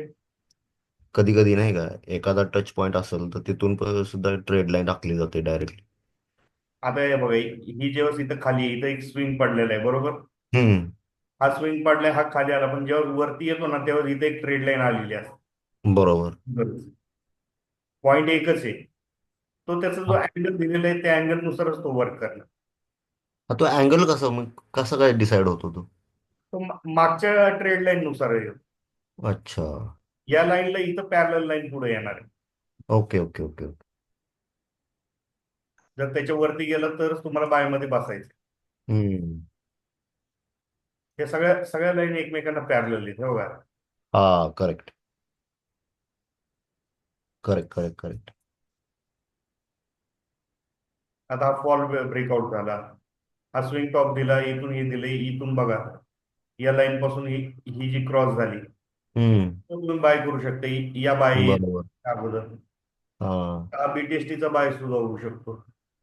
कधी कधी नाही का एखादा टच पॉइंट असेल तर तिथून पण सुद्धा ट्रेड लाईन टाकली जाते डायरेक्टली. आता हे बघा, ही जेव्हा इथं खाली आहे, इथं एक स्विंग पडलेला आहे बरोबर. हम्म. हा स्विंग पडलाय, हा खाली आला, पण जेव्हा वरती येतो ना तेव्हा इथे एक ट्रेड लाईन आलेली असते. बरोबर. पॉईंट एकच आहे. तो त्याचा जो हा. अँगल दिलेला आहे त्या अँगल नुसारच तो वर्क करणार. तो अँगल कसा मग कसा काय डिसाइड होतो तो? तो मागच्या ट्रेड लाईन नुसार आहे. अच्छा. या लाईनला इथं पॅरल लाईन पुढे येणार आहे. Okay okay okay okay. जर त्याच्या वरती गेलं तरच तुम्हाला बायमध्ये बसायचं. हम्म. हे सगळ्या सगळ्या लाईन एकमेकांना पॅरल आहेत हो का. हा. Correct correct correct correct. आता हा फॉल ब्रेकआउट झाला, हा स्विंग टॉप दिला, इथून हे दिले, इथून बघा या लाईन पासून ही जी क्रॉस झाली हम्म. तो तुम्ही बाय करू शकता. या बाय बरोबर. अगोदर हा. बीटीएसटीचा बाय सुद्धा होऊ शकतो.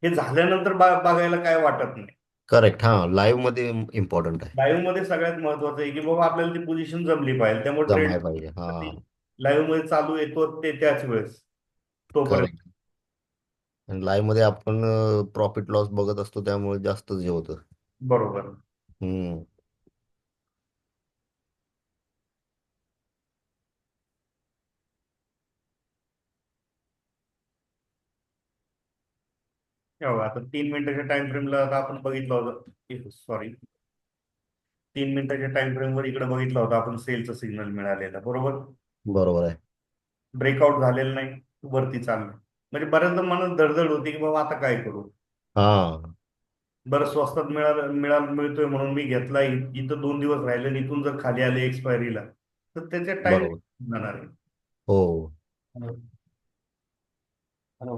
हे झाल्यानंतर बघायला काय वाटत नाही. करेक्ट. हा, लाईव्ह मध्ये इम्पॉर्टंट आहे. लाईव्ह मध्ये सगळ्यात महत्वाचं आहे की बाबा आपल्याला ती पोझिशन जमली पाहिजे, त्यामुळे ट्रेड जमाय पाहिजे. हा. लाईव्ह मध्ये चालू येतो ते त्याच वेळेस तोपर्यंत. करेक्ट. आणि लाईव्ह मध्ये आपण प्रॉफिट लॉस बघत असतो, त्यामुळे जास्त हे होतं. बरोबर. हम्म. हे बघा, आता 3 मिनिटाच्या टाइम फ्रेमला आता आपण बघितलं होतं, सॉरी, 3 मिनिटाच्या टाइम फ्रेमवर इकडे बघितलं होतं आपण, सेलचं सिग्नल मिळालेलं बरोबर. बरोबर आहे. ब्रेकआउट झालेलं नाही, वरती चाललं. म्हणजे बऱ्याचदा मनात धडधड होती की बाबा आता काय करू. हा. बरं स्वस्तात मिळतोय म्हणून मी घेतला, इथं 2 दिवस राहिले आणि इथून जर खाली आले एक्सपायरीला, तर त्याच्या टाइम बरोबर. जाणार आहे. हो. हॅलो. हॅलो.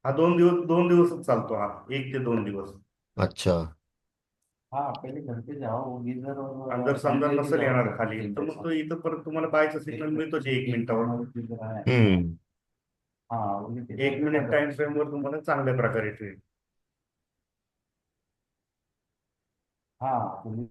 हा 2 दिवसच चालतो, हा 1 ते 2 दिवस. अच्छा. हा, पहिले घरचे जावा उगी जर आणि जर समजा थांबले की नसेल जावा येणार खाली, तर मग तो इथं परत तुम्हाला बायचा सिग्नल मिळतोच 1 मिनिटावर. हम्म. हा, उगी ते 1 मिनिट टाइम फ्रेमवर तुम्हाला चांगल्या प्रकारे ट्रेड. हा उगी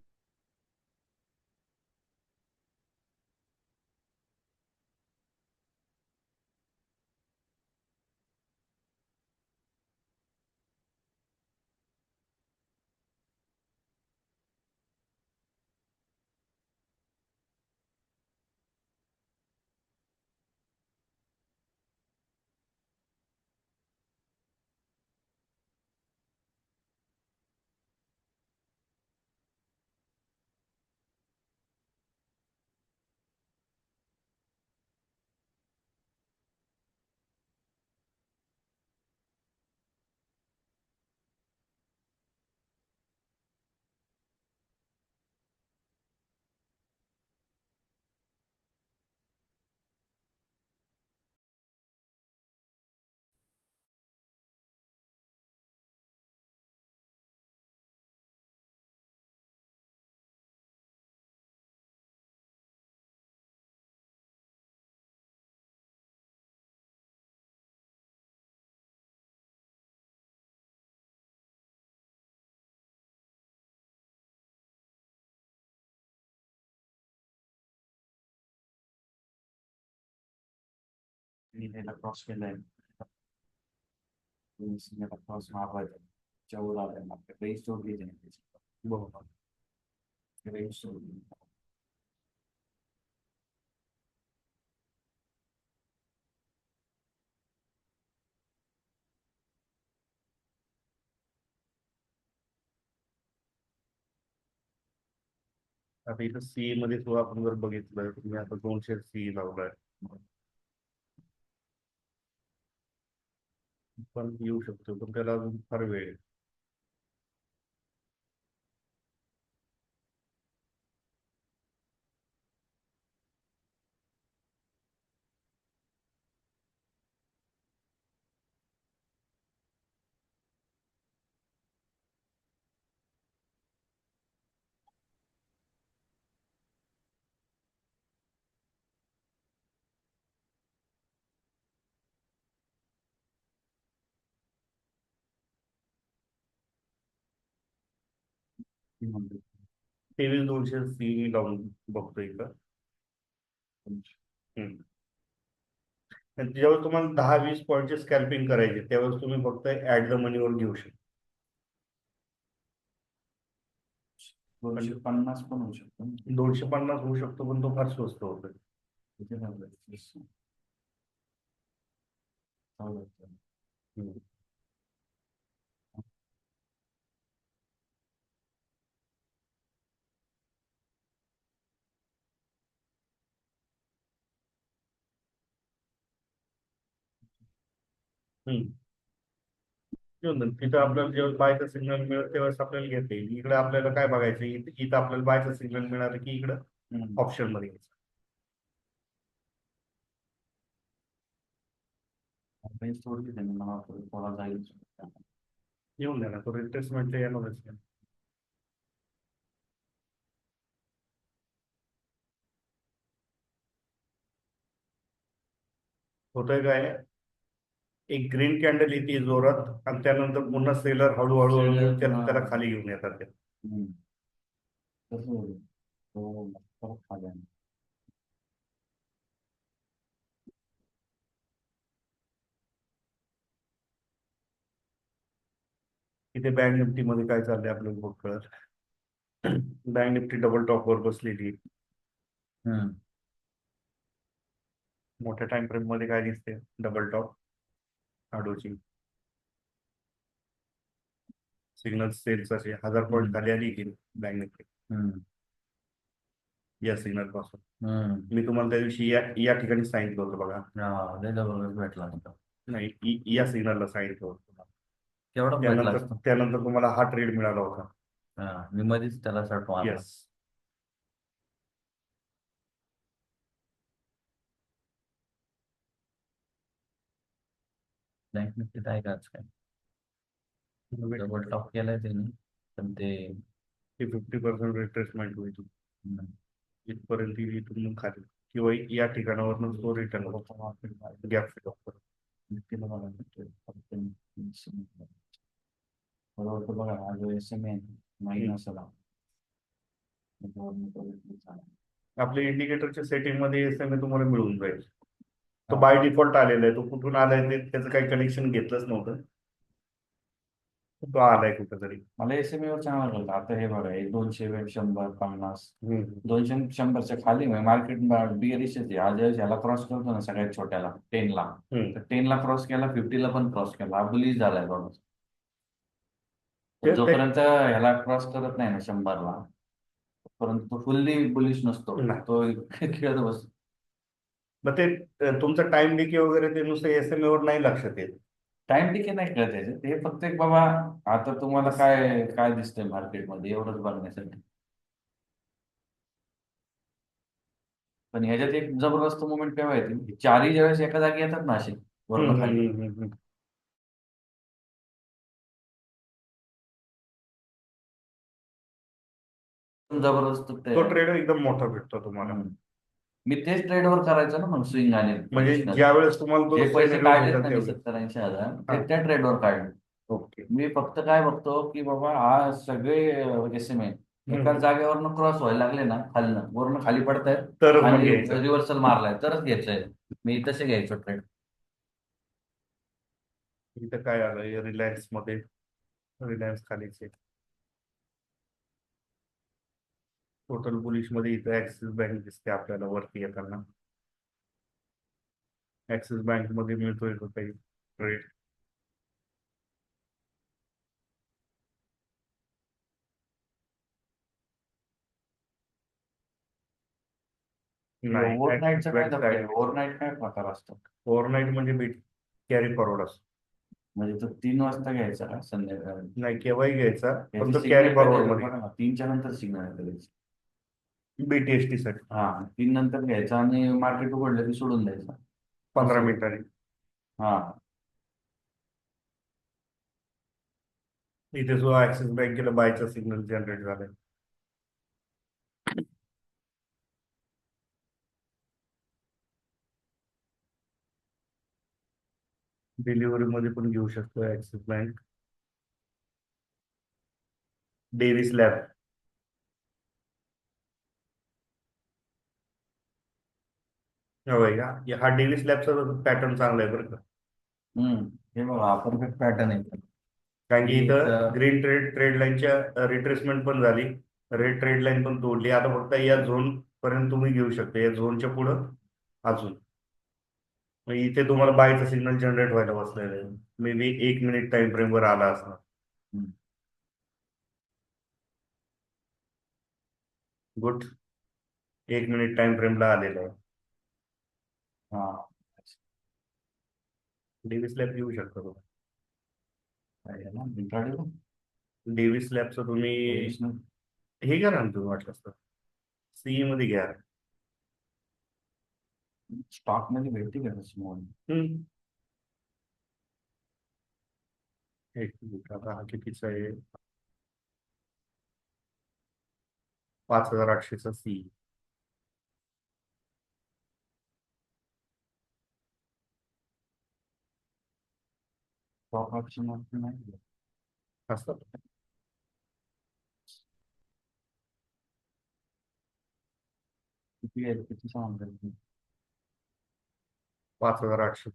मी त्याला क्रॉस केलाय. त्याला क्रॉस मारवायचा चौदा आलाय, आपल्या रेंज तोडली त्याने त्याची. बरोबर. रेंज तोडली. आता इथं सीए मध्ये सुद्धा आपण जर बघितलं, तुम्ही आता 200 सीई लावलाय, पण येऊ शकतो, पण त्याला अजून फार वेळ आहे. ती म्हणते 2300 सीई लावून बघतोय का. हम्म. आणि ज्यावेळेस तुम्हाला 10-20 पॉईंटचे स्कॅल्पिंग करायचे, त्यावेळेस तुम्ही फक्त ऍट द मनीवर घेऊ शकता. 250 पण होऊ शकतो ना. 250 होऊ शकतो, पण तो फार स्वस्त होतो. किती झालं? 14. हम्म. हम्म. घेऊन जा. तिथं आपल्याला जेव्हा बायचा सिग्नल मिळेल त्यावेळेस आपल्याला घेता येईल. इकडे आपल्याला काय बघायचं, इथं आपल्याला बायचा सिग्नल मिळालं की इकडं ऑप्शन मध्ये घ्यायचं. रेंज तोडली त्याने, मला वाटतं थोडा जाईल. येऊन द्या ना, तो रिट्रेसमेंट येणारच आहे. होतंय काय, एक ग्रीन कॅन्डल येते जोरात आणि त्यानंतर पुन्हा सेलर हळूहळू Seller, त्याला हा. खाली घेऊन येतात ते. हम्म. तसं होईल. तो परत खाली आणणार. इथे बँक निफ्टी मध्ये काय चाललंय आपल्याला बघ कळत. बँक निफ्टी डबल टॉप वर बसलेली आहे. हम्म. मोठ्या टाइम फ्रेम मध्ये काय दिसते डबल टॉप आडोची सिग्नल सेल्स असे 1000 पॉईंट हम्म. खाली आली की बँक निफ्टी हम्म. या सिग्नल पासून. हम्म. मी तुम्हाला त्या दिवशी या या ठिकाणी सांगितलं होतं बघा. हा, लय जबरदस्त भेटला होता. नाही या सिग्नलला सांगितलं होतं तुम्हाला. केवढा भेटला त्यानंतर असतो? त्यानंतर तुम्हाला हा ट्रेड मिळाला होता. हा, मी मध्येच त्याला शॉर्ट मारला. येस. बँक निफ्टी काय करायचं काय? डबल टॉप केलाय त्यांनी, पण ते 50% रिट्रेसमेंट होईल हम्म, इथपर्यंत इथून मग खाली किंवा या ठिकाणावरनं तो रिटर्न होतो गॅप फिल अप करतो. निफ्टीला बघा निफ्टी फक्त बरोबर. तर बघा हा जो एस एम आहे महिना सला आपल्या इंडिकेटरच्या सेटिंग मध्ये एसएमए तुम्हाला मिळून जाईल. तो हा. बाय डिफॉल्ट आलेला आहे. तो कुठून आलाय ते त्याचं काही कनेक्शन घेतलंच नव्हतं. तो आलाय कुठेतरी. मला एस एम वर चांगला लागला. आता हे बघा, हे 200, 100, 50, हम्म. 200, 100च्या खाली मार्केट बिअरिश आहे. आज ह्याला क्रॉस करतो ना सगळ्यात छोट्याला 10ला, तर 10ला क्रॉस केला, 50ला पण क्रॉस केला. हा बुलिश झालाय थोडा. ते जोपर्यंत ह्याला क्रॉस करत नाही ना 100ला, तोपर्यंत तो फुल्ली बुलिश नसतो. नाही. तो खेळत बसतो. मग ते तुमचं टाइम डिके वगैरे ते नुसतं एसएमए वर नाही लक्षात येत. टाइम टिके नाही कळत याच्यात. ते फक्त एक बाबा, आता तुम्हाला काय काय दिसतंय मार्केटमध्ये एवढंच बघण्यासाठी. पण ह्याच्यात एक जबरदस्त मुवमेंट केव्हा येते, चारही ज्यावेळेस एका जागी येतात ना असे वरनं खाली, हम्म. जबरदस्त ते. तो ट्रेड एकदम मोठा भेटतो तुम्हाला. हम्म. मी तेच ट्रेडवर करायचो ना मग, स्विंग आणि म्हणजे पोझिशनल. ज्या वेळेस तुम्हाला तो जे पैसे सेनेरिओ काढलेत भेटेल ना मी त्यावेळेस. 70-80 हजार, हा. ते त्या ट्रेडवर काढले. ओके. मी फक्त काय बघतो की बाबा हा सगळे एसएमए एकाच जागेवरनं क्रॉस व्हायला लागले ना, खालनं वरनं खाली पडतायत तरच मग आणि घ्यायचं. रिव्हर्सल मारलाय तरच घ्यायचंय. मी तसे घ्यायचो ट्रेड. इथं काय आलं रिलायन्स मध्ये. रिलायन्स खालीच आहे. टोटल बुलिश मध्ये इथं ऍक्सिस बँक दिसते आपल्याला वरती येताना. ऍक्सिस बँक मध्ये मिळतोय तो काही ट्रेड. नाही ऍक्सिस ओव्हरनाईटचं काय बँक धंदा आहे? साईड. ओव्हरनाईट काय प्रकार असतो? ओव्हरनाईट म्हणजे बीट कॅरी फॉरवर्ड असतो. म्हणजे तो 3 वाजता घ्यायचा का संध्याकाळी? नाही केव्हाही घ्यायचा पण याची तो कॅरी सिग्नल कधी फॉरवर्ड येतो मध्ये. बघा ना, 3च्या नंतर सिग्नल येतो त्याची. बीटीएसटी साठी हा, 3 नंतर घ्यायचा आणि मार्केट उघडलं की सोडून द्यायचा. 15 असं. मिनिटांनी. हा. इथे सुद्धा ऍक्सिस बँकेला बायचा सिग्नल जनरेट झालाय. डिलिव्हरी मध्ये पण घेऊ शकतो ऍक्सिस बँक. Davis lab. होय का. हा डेव्हिस लॅबचा पॅटर्न चांगला आहे बरं का. हम्म. हे बघा हा परफेक्ट पॅटर्न आहे. कारण की ही इथं एक ग्रीन ट्रेड लाईनच्या रिट्रेसमेंट पण झाली. रेड ट्रेड लाईन पण तोडली. आता फक्त या झोन पर्यंत तुम्ही घेऊ शकता. या झोनच्या पुढं अजून मग इथे तुम्हाला बायचा सिग्नल जनरेट व्हायला बसलेला आहे. May be 1 minute time frame वर आला असणार. हम्म. गुड. 1 मिनिट टाइम फ्रेमला आलेला आहे. हा. डेव्हिस लॅब घेऊ शकता तुम्ही. काय आहे ना इंट्राडे डेव्हिस लॅबचं तुम्ही पोझिशनल. हे घ्या ना तुम्ही वाटलं असतं सीई मध्ये घ्या. स्टॉक मध्ये भेटते का स्मॉल? हम्म. एक मिनिट आता हा कितीचा आहे. 5800चा सीई. स्टॉक ऑप्शन ऑप्शन नाही असं किती आहे किती सांगतो 5,800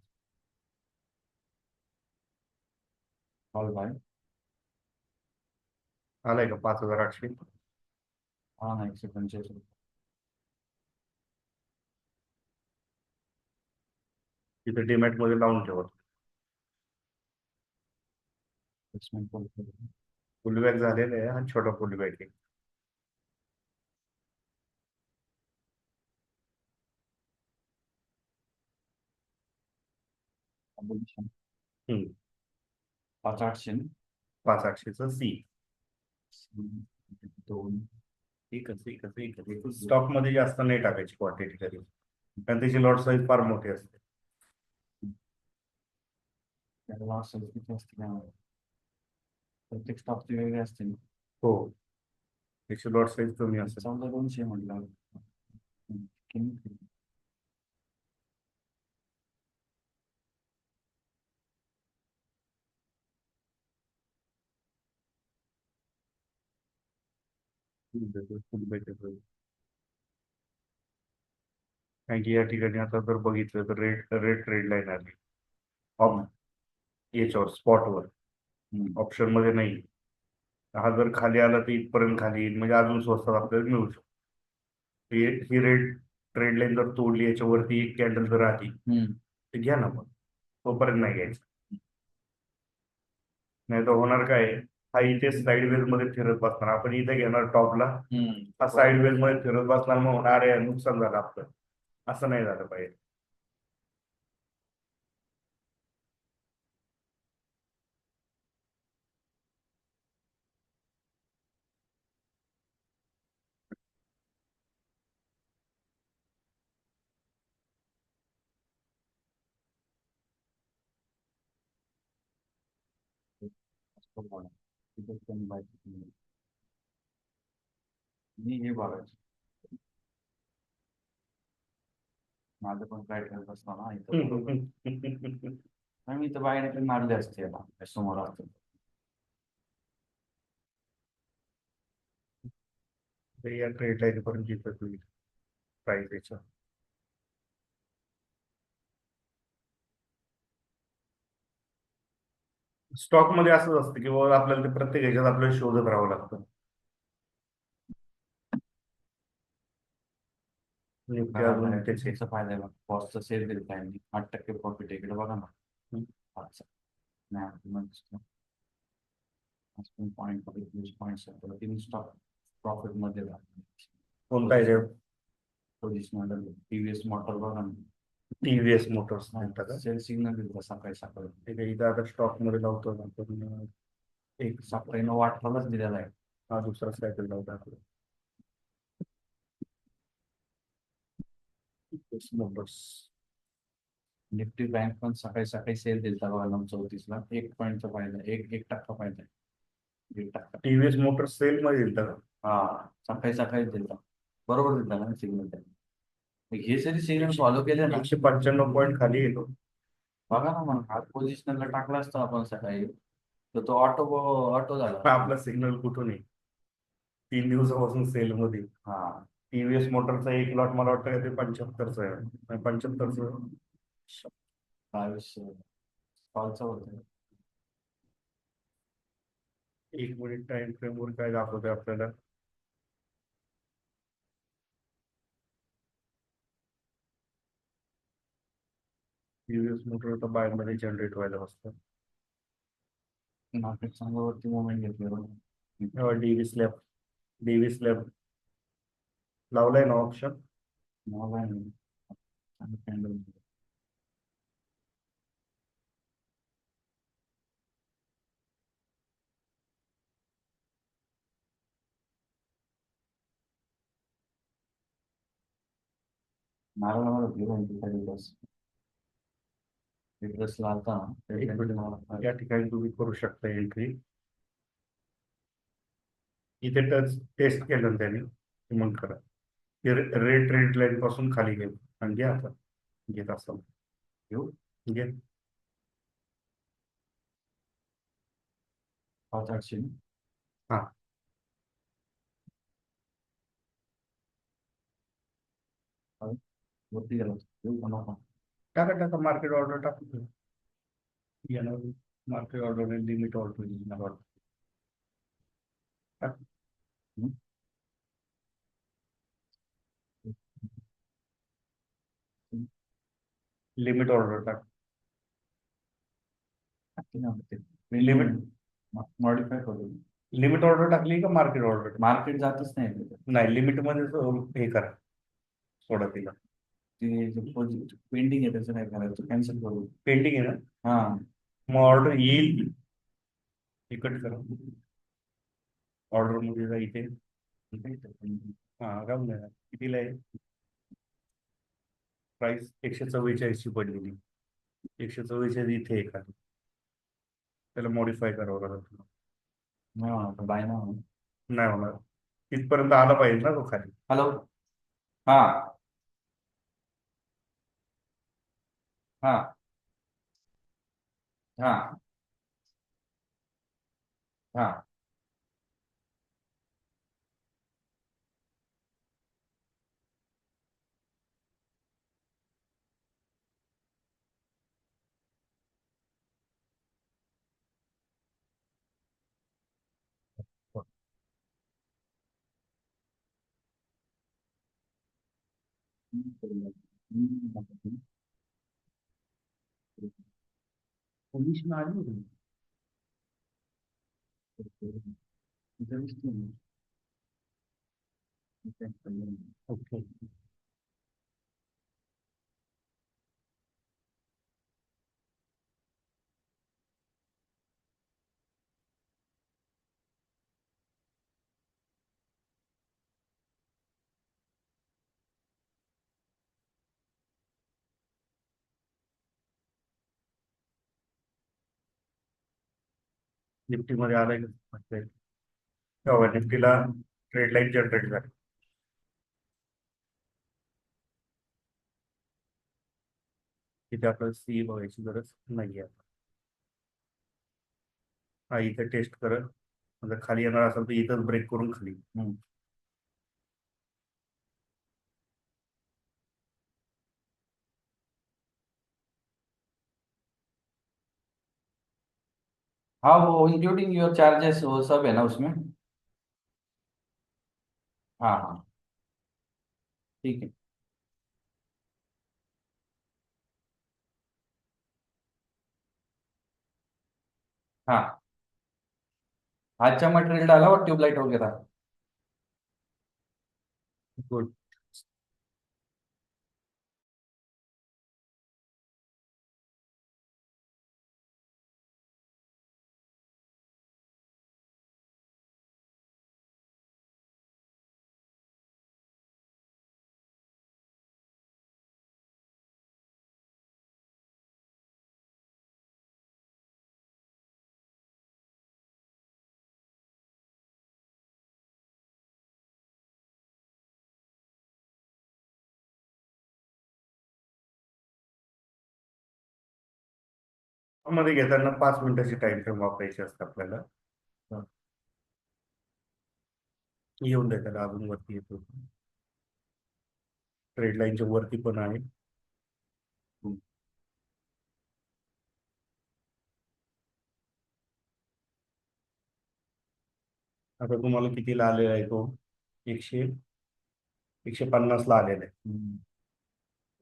कॉल बाय आलाय का 5,800? हा ना 145 तिथे डीमॅट मध्ये लावून ठेवा. फुल बॅग झालेलं आहे आणि छोटा फुल बॅग आहे. हम्म. 5,800 5,800चं सी. दोन स्टॉक मध्ये जास्त नाही टाकायची क्वांटिटी कधी, कारण त्याची लॉट साईज फार मोठी असते. त्याला असं किती असते काय माहिती. प्रत्येक स्टॉकचे वेगळे असते ना. हो, त्याची लॉट साईज कमी असते. 14,200 म्हटलं किती फुल बॅग कारण की या ठिकाणी आता जर बघितलं तर रेट ट्रेड लाईन आली ऑप याच्यावर स्पॉटवर, ऑप्शन मध्ये नाही. हा जर खाली आला तर इथपर्यंत खाली येईल, म्हणजे अजून स्वस्तात आपल्याला मिळू शकतो. ही रेट ट्रेड लाईन जर तोडली, याच्यावरती एक कॅन्डल जर आली तर घ्या ना, पण तोपर्यंत नाही घ्यायचं. नाही तर होणार काय, हा इथे साईडवेज मध्ये फिरत बसणार, आपण इथे घेणार टॉपला, हा साईडवेज मध्ये फिरत बसणार, मग होणार आहे नुकसान झालं आपलं. असं नाही झालं पाहिजे. मी हे बघायचं माझं पण काय करत असताना इथं मी तर बाहेर मारले असते याला समोर असते. या ट्रेड लाईन पर्यंत जिथं तुम्ही प्राइस याच्या स्टॉक मध्ये असंच असतं की बाबा आपल्याला ते प्रत्येक ह्याच्यात आपल्याला शोधत राहावं लागतं. निफ्टी अजून त्याचे त्याचा फायदा आहे कॉस्टचा सेल दिला त्यांनी 8% प्रॉफिट इकडे बघा ना. आजचा नाही पॉईंट तीन स्टॉक प्रॉफिट मध्ये कोणता आहे पोझिशनल टीव्हीएस मोटर बघा ना. टीव्हीएस मोटर्स म्हणतात का? सेल सिग्नल दिला सकाळी सकाळी ठीक आहे, इथं आता स्टॉक मध्ये लावतो आपण. एक सकाळी 9:18लाच दिलेला आहे. हा दुसरा सायकल लावतो आपला मोटर्स. निफ्टी बँक पण सकाळी सकाळी सेल दिलता बघा 9:34ला 1 पॉईंटचा फायदा 1% फायदा 1%. टीव्हीएस मोटर्स सेल मध्ये दिलता का? हा सकाळी सकाळी दिलता बरोबर दिलता ना सिग्नल त्यांनी. हे जरी सिग्नल फॉलो केले ना 195 पॉईंट खाली येतो. बघा ना मग हात पोझिशनला टाकला असतो आपण सकाळी तर तो ऑटो झाला. आपला सिग्नल कुठून आहे? 3 दिवसापासून सेल मध्ये. हा टीव्हीएस मोटरचा एक लॉट मला वाटतं ते 75चा आहे. 75चं 22 कॉलचा होतं. 1 मिनिट टाइम फ्रेम वर काय दाखवते आपल्याला? टीव्हीएस मोटर तर बाय मध्ये जनरेट व्हायला बसतं. मार्केट चांगलं वरती मोमेंट घेतले बघा. डीव्ही स्लॅब लावलाय ना ऑप्शन? कॅन्डल नारळ दिवस लावता या ठिकाणी तुम्ही करू शकता एंट्री. इथे टच टेस्ट केलं त्याने मग करा. रेट रेट लाईन पासून खाली घे आणि घ्या. आता घेत असाल घेऊ घे. 5,800 ना? हा वरती गेलो येऊ का नको? टाका टाका मार्केट ऑर्डर टाकू येणार मार्केट ऑर्डर लिमिट ऑर्डर येणार order. टाक. हम्म. लिमिट ऑर्डर टाक लिमिट मॉडिफाय करू. लिमिट ऑर्डर टाकली का मार्केट ऑर्डर मार्केट जातच नाही तिथे. नाही लिमिट मध्ये हे करा सोडा तिला ते पेंडिंग आहे त्याचं काय करायचं कॅन्सल करू. पेंटिंग आहे ना हा मग ऑर्डर येईल तिकट करा ऑर्डर मध्ये जा इथे हा राहून द्या कितीला आहे प्राइस 144 ची पडलेली 144 इथे आहे खाली त्याला मॉडीफाय करावं लागेल तुला. नाही होणार बाय ना. नाही होणार तिथपर्यंत आला पाहिजे ना तो खाली हॅलो. हा हा हा हा पोलीस आली होती ओके निफ्टी मध्ये आलाय का निफ्टीला ट्रेड लाईन जनरेट झाली तिथे आपल्याला सी बघायची गरज नाही आहे हा इथे टेस्ट करत म्हणजे खाली येणार असेल तर इथंच ब्रेक करून खाली हाँ वो इंक्लूडिंग योर चार्जेस वो सब है ना उसमें. हाँ हाँ ठीक है. हाँ अच्छा मटेरियल डाला और ट्यूबलाइट वगैरह. गुड मध्ये घेताना 5 मिनिटाची टाइम फ्रेम वापरायची असते आपल्याला येऊन द्या त्याला अजून वरती येतो ट्रेड लाईनच्या वरती पण आहे आता तुम्हाला कितीला आलेला आहे तो 150 ला आलेला आहे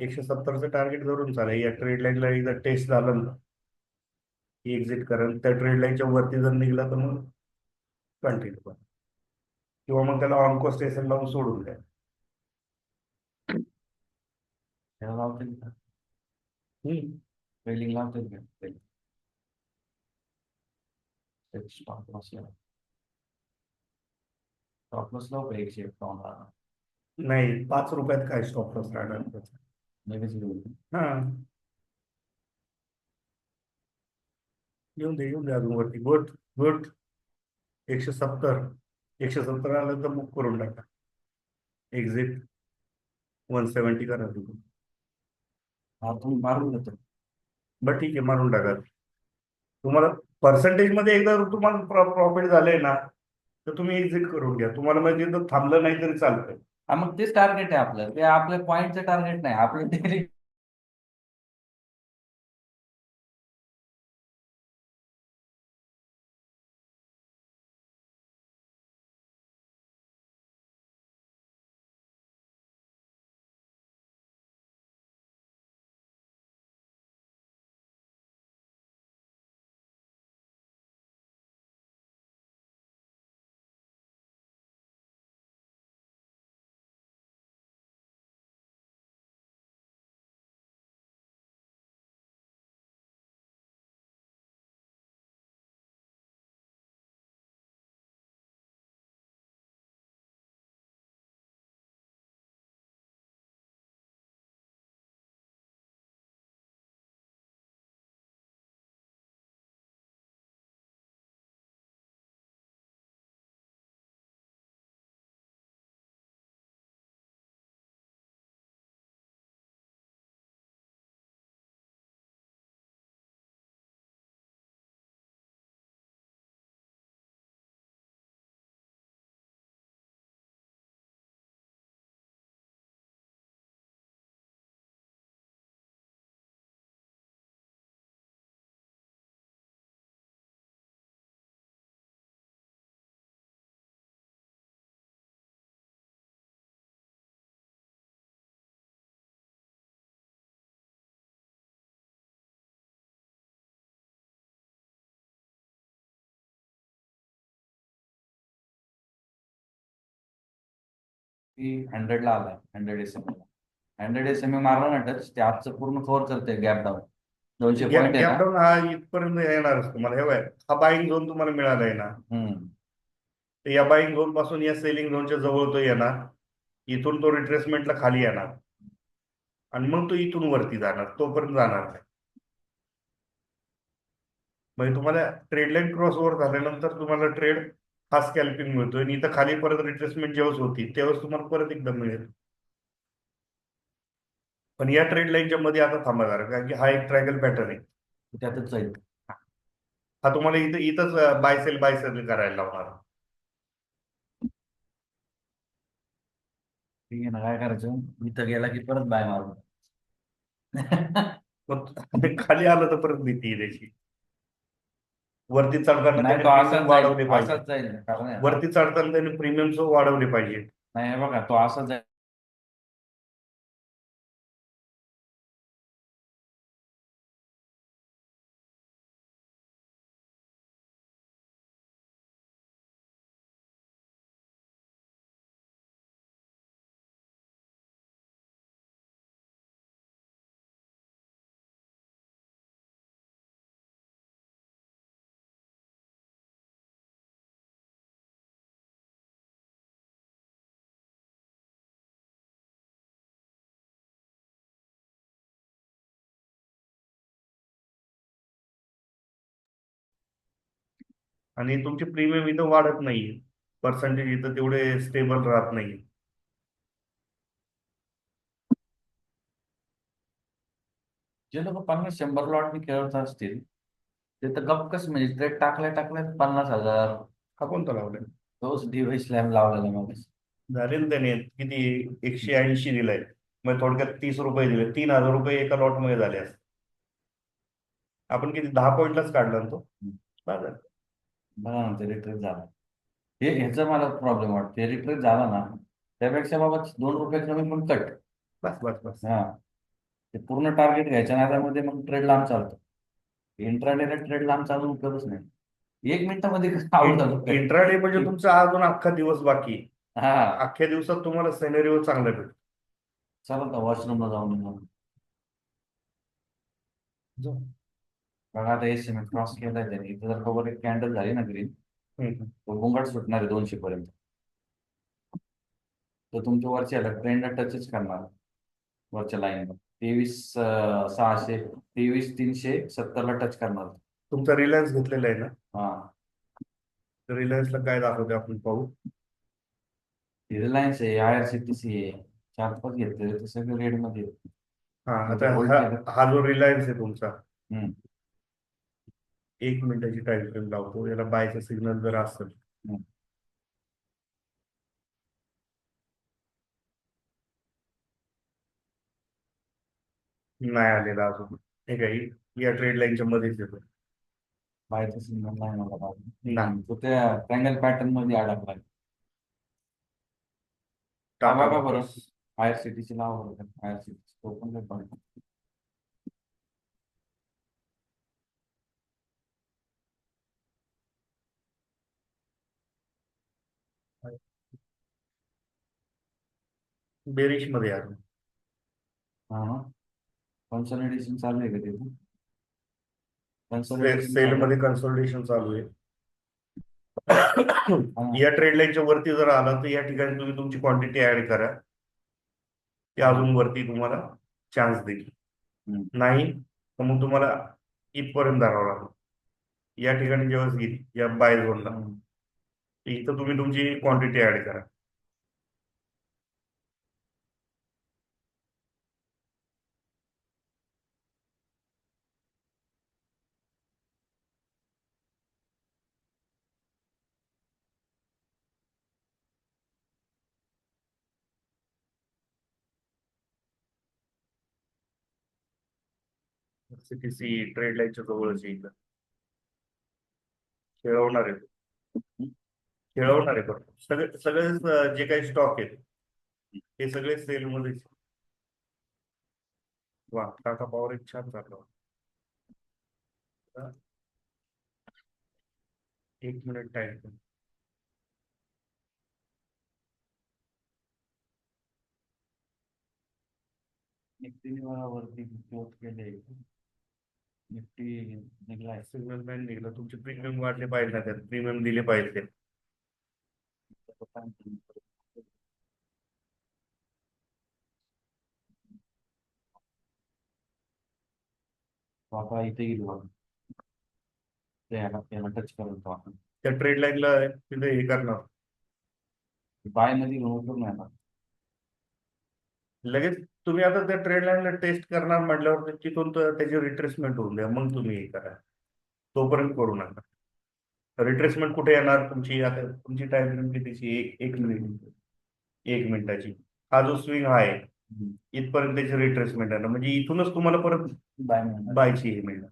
170चं टार्गेट धरून चालेल या ट्रेड लाईनला एकदा टेस्ट झालं ना की एक्झिट करा त्या ट्रेड लाईनच्या वरती जर निघला तर मग कंटिन्यू करा किंवा मग त्याला ऑनको स्टेशन लावून सोडून द्या त्याला लावतील का? हम्म. ट्रेलिंग लावतील का? स्टॉप लॉस लावू का 151. नाही 5 रुपयात काय स्टॉप लॉस राहणार त्याचा लगेच घेऊ. हा येऊन दे अजून वरती गुड गुड 170 आलं तर बुक करून टाका एक्झिट 170 करा तुम्ही हा तुम्ही मारून देतो. बरं ठीक आहे मारून टाका तुम्हाला पर्सेंटेज मध्ये एकदा तुम्हाला प्रॉफिट झालंय ना, तर तुम्ही एक्झिट करून घ्या. तुम्हाला म्हणजे इथं थांबलं नाही तरी चालतंय. हा, मग तेच टार्गेट आहे आपलं, ते आपल्या पॉईंटचं टार्गेट नाही आपलं डेली. ती 100ला आलाय, 100 SMA ला. 100 SMA मारला ना टच, ते आजचं पूर्ण कव्हर करते गॅप डाऊन. 200 गॅप पॉईंट आहे गॅप ना. डाऊन हा इथपर्यंत येणारच तुम्हाला. हे बघा, हा बाईंग झोन तुम्हाला मिळालाय ना, हम्म. तर या बाईंग झोन पासून या सेलिंग झोनच्या जवळ तो येणार. इथून तो रिट्रेसमेंटला खाली येणार आणि मग तो इथून वरती जाणार, तोपर्यंत जाणार नाही. म्हणजे तुम्हाला ट्रेड लाईन क्रॉस ओव्हर झाल्यानंतर तुम्हाला ट्रेड हा स्कॅल्पिंग मिळतोय आणि इथं खाली परत रिट्रेसमेंट जेव्हाच होती तेव्हाच तुम्हाला परत एकदा मिळेल. पण या ट्रेड लाईनच्या मध्ये आता थांबा जरा, कारण की हा एक ट्रायगल पॅटर्न आहे. त्यातच जाईल. हा तुम्हाला इथंच बाय सेल करायला लावणार. ठीक आहे ना, काय करायचं, इथं गेला की परत बाय मारून. मग खाली आलं तर परत भीती आहे त्याची. वरती चढताना नाही, त्याने तो प्रीमियम असाच जाईल, वाढवले पाहिजे. असाच जाईल, कारण आहे ना. वरती चढताना त्याने प्रीमियम वाढवले पाहिजे. नाही, हे बघा, तो असाच जाईल. आणि तुमचे प्रीमियम इथं वाढत नाहीये. पर्सेंटेज इथं तेवढे स्टेबल राहत नाही. जे लोक 50-100 लॉटनी खेळत असतील ते तर गपकच, म्हणजे ट्रेड टाकल्या 50,000. हा कोणता लावलाय? तोच डिवाइस स्लॅम लावलेला मग. झाले ना त्याने किती, 180 दिलाय. मग थोडक्यात 30 रुपये दिले, 3,000 रुपये एका लॉट मध्ये झाले असते. आपण किती 10 पॉईंटलाच काढला ना तो. चालेल. बघा ना, ते रिट्रेस झाला. हे ह्याचा मला प्रॉब्लेम वाटतो, रिट्रेस झाला ना, त्यापेक्षा बाबा 2 रुपये कमी पण कट. बस बस बस. हा, ते पूर्ण टार्गेट घ्यायच्या नादामध्ये मग ट्रेड लांब चालतो. इंट्राडेला ट्रेड लांब चालून उपयोगच नाही. 1 मिनिटामध्ये आउट झालो कट. इंट्राडे म्हणजे तुमचा अजून अख्खा दिवस बाकी आहे. हा, अख्ख्या दिवसात तुम्हाला सेनेरिओ चांगला भेटतो. चला आता वॉशरूमला जाऊन येऊ. बघा आता SMA क्रॉस केलाय त्याने, इथं जर कवर एक कॅन्डल झाली ना ग्रीन, हम्म. तो बुंगाट सुटणार आहे 200 पर्यंत. तर तुमच्या वरच्या ट्रेंडला टचच करणार, वरच्या लाईनला 23,600, 23,370ला टच करणार. तुमचा रिलायन्स घेतलेला आहे ना, हा, रिलायन्सला काय दाखवते आपण पाहू. रिलायन्स आहे, IRCTC आहे, 4-5 घेतले ते सगळे रेड मध्ये आहेत. हा, म्हणजे आता होल्ड हा केलं. हा जो रिलायन्स आहे तुमचा, हम्म. 1 मिनिटाची टाइम फ्रेम लावतो. याला बायचा सिग्नल जर असेल हम्म. नाही आलेला अजून. हे काही या ट्रेड लाईनच्या मध्येच येतो. बायचा सिग्नल नाही मला पाहिजे. नाही. तो त्या ट्रँगल पॅटर्न मध्ये अडकलाय. हा टाटा बघा बरं, मोटर्स. आयर सिटीची नाव बघा, आयर सिटी तो पण नाही पाहिजे. बेरिश मध्ये आहे. हा, कन्सॉलिडेशन चालू आहे का तिथे? सेल कन्सॉलिडेशन सेल झालं. मध्ये कन्सोलिडेशन चालू आहे. हा. या ट्रेड लाईनच्या वरती जर आला तर या ठिकाणी तुम्ही तुमची क्वांटिटी ऍड करा. ते हा. अजून वरती तुम्हाला चान्स देईल. हम्म. नाही तर मग तुम्हाला इथपर्यंत धरावं लागेल. या ठिकाणी जेव्हा येईल या बाय झोनला, हम्म. इथं तुम्ही तुमची क्वांटिटी ऍड करा. सीटीसी ट्रेड लाईनच्या जवळच येईल. खेळवणार आहे. खेळवणार आहे बरं. सगळे सगळे जे काही स्टॉक आहेत हे सगळे सेलमध्ये. वा, टाटा पॉवर एक छान चालला. 1 मिनिट टाइम. निफ्टीने मला वरती क्लोज केले. निफ्टी निघलाय. सिग्नल नाही निघाला. तुमचे प्रीमियम वाढले पाहिजे ना, त्यात प्रीमियम दिले पाहिजे. आता इथे येईल बघा. याला टच करतो आपण. त्या ट्रेड लाईनला तिथे हे करणार. बाय मध्ये घेऊन नाही आता. लगेच तुम्ही आता त्या ट्रेड लाईनला टेस्ट करणार म्हटल्यावर तिथून तर त्याची रिट्रेसमेंट होऊन द्या, मग तुम्ही हे करा. तोपर्यंत करू नका. रिट्रेसमेंट कुठे येणार तुमची? आता तुमची टाइम फ्रेम कितीची? एक मिनिट. 1 मिनिटाची. हा जो स्विंग आहे इथपर्यंत त्याची रिट्रेसमेंट आहे ना, म्हणजे इथूनच तुम्हाला परत बाय मिळणार. बायची हे मिळणार.